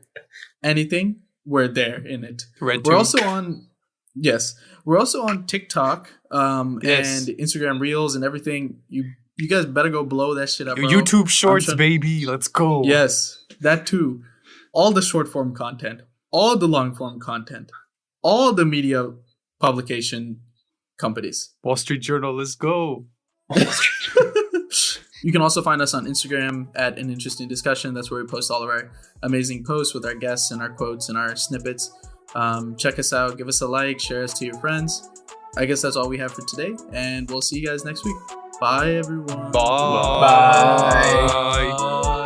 anything, we're there in it. We're also on TikTok and Instagram Reels and everything. You guys better go blow that shit up. YouTube Shorts, baby. Let's go. Yes, that too. All the short form content, all the long form content, all the media publication companies. Wall Street Journal, let's go. You can also find us on Instagram at An Interesting Discussion. That's where we post all of our amazing posts with our guests and our quotes and our snippets. Check us out. Give us a like. Share us to your friends. I guess that's all we have for today. And we'll see you guys next week. Bye, everyone. Bye. Bye.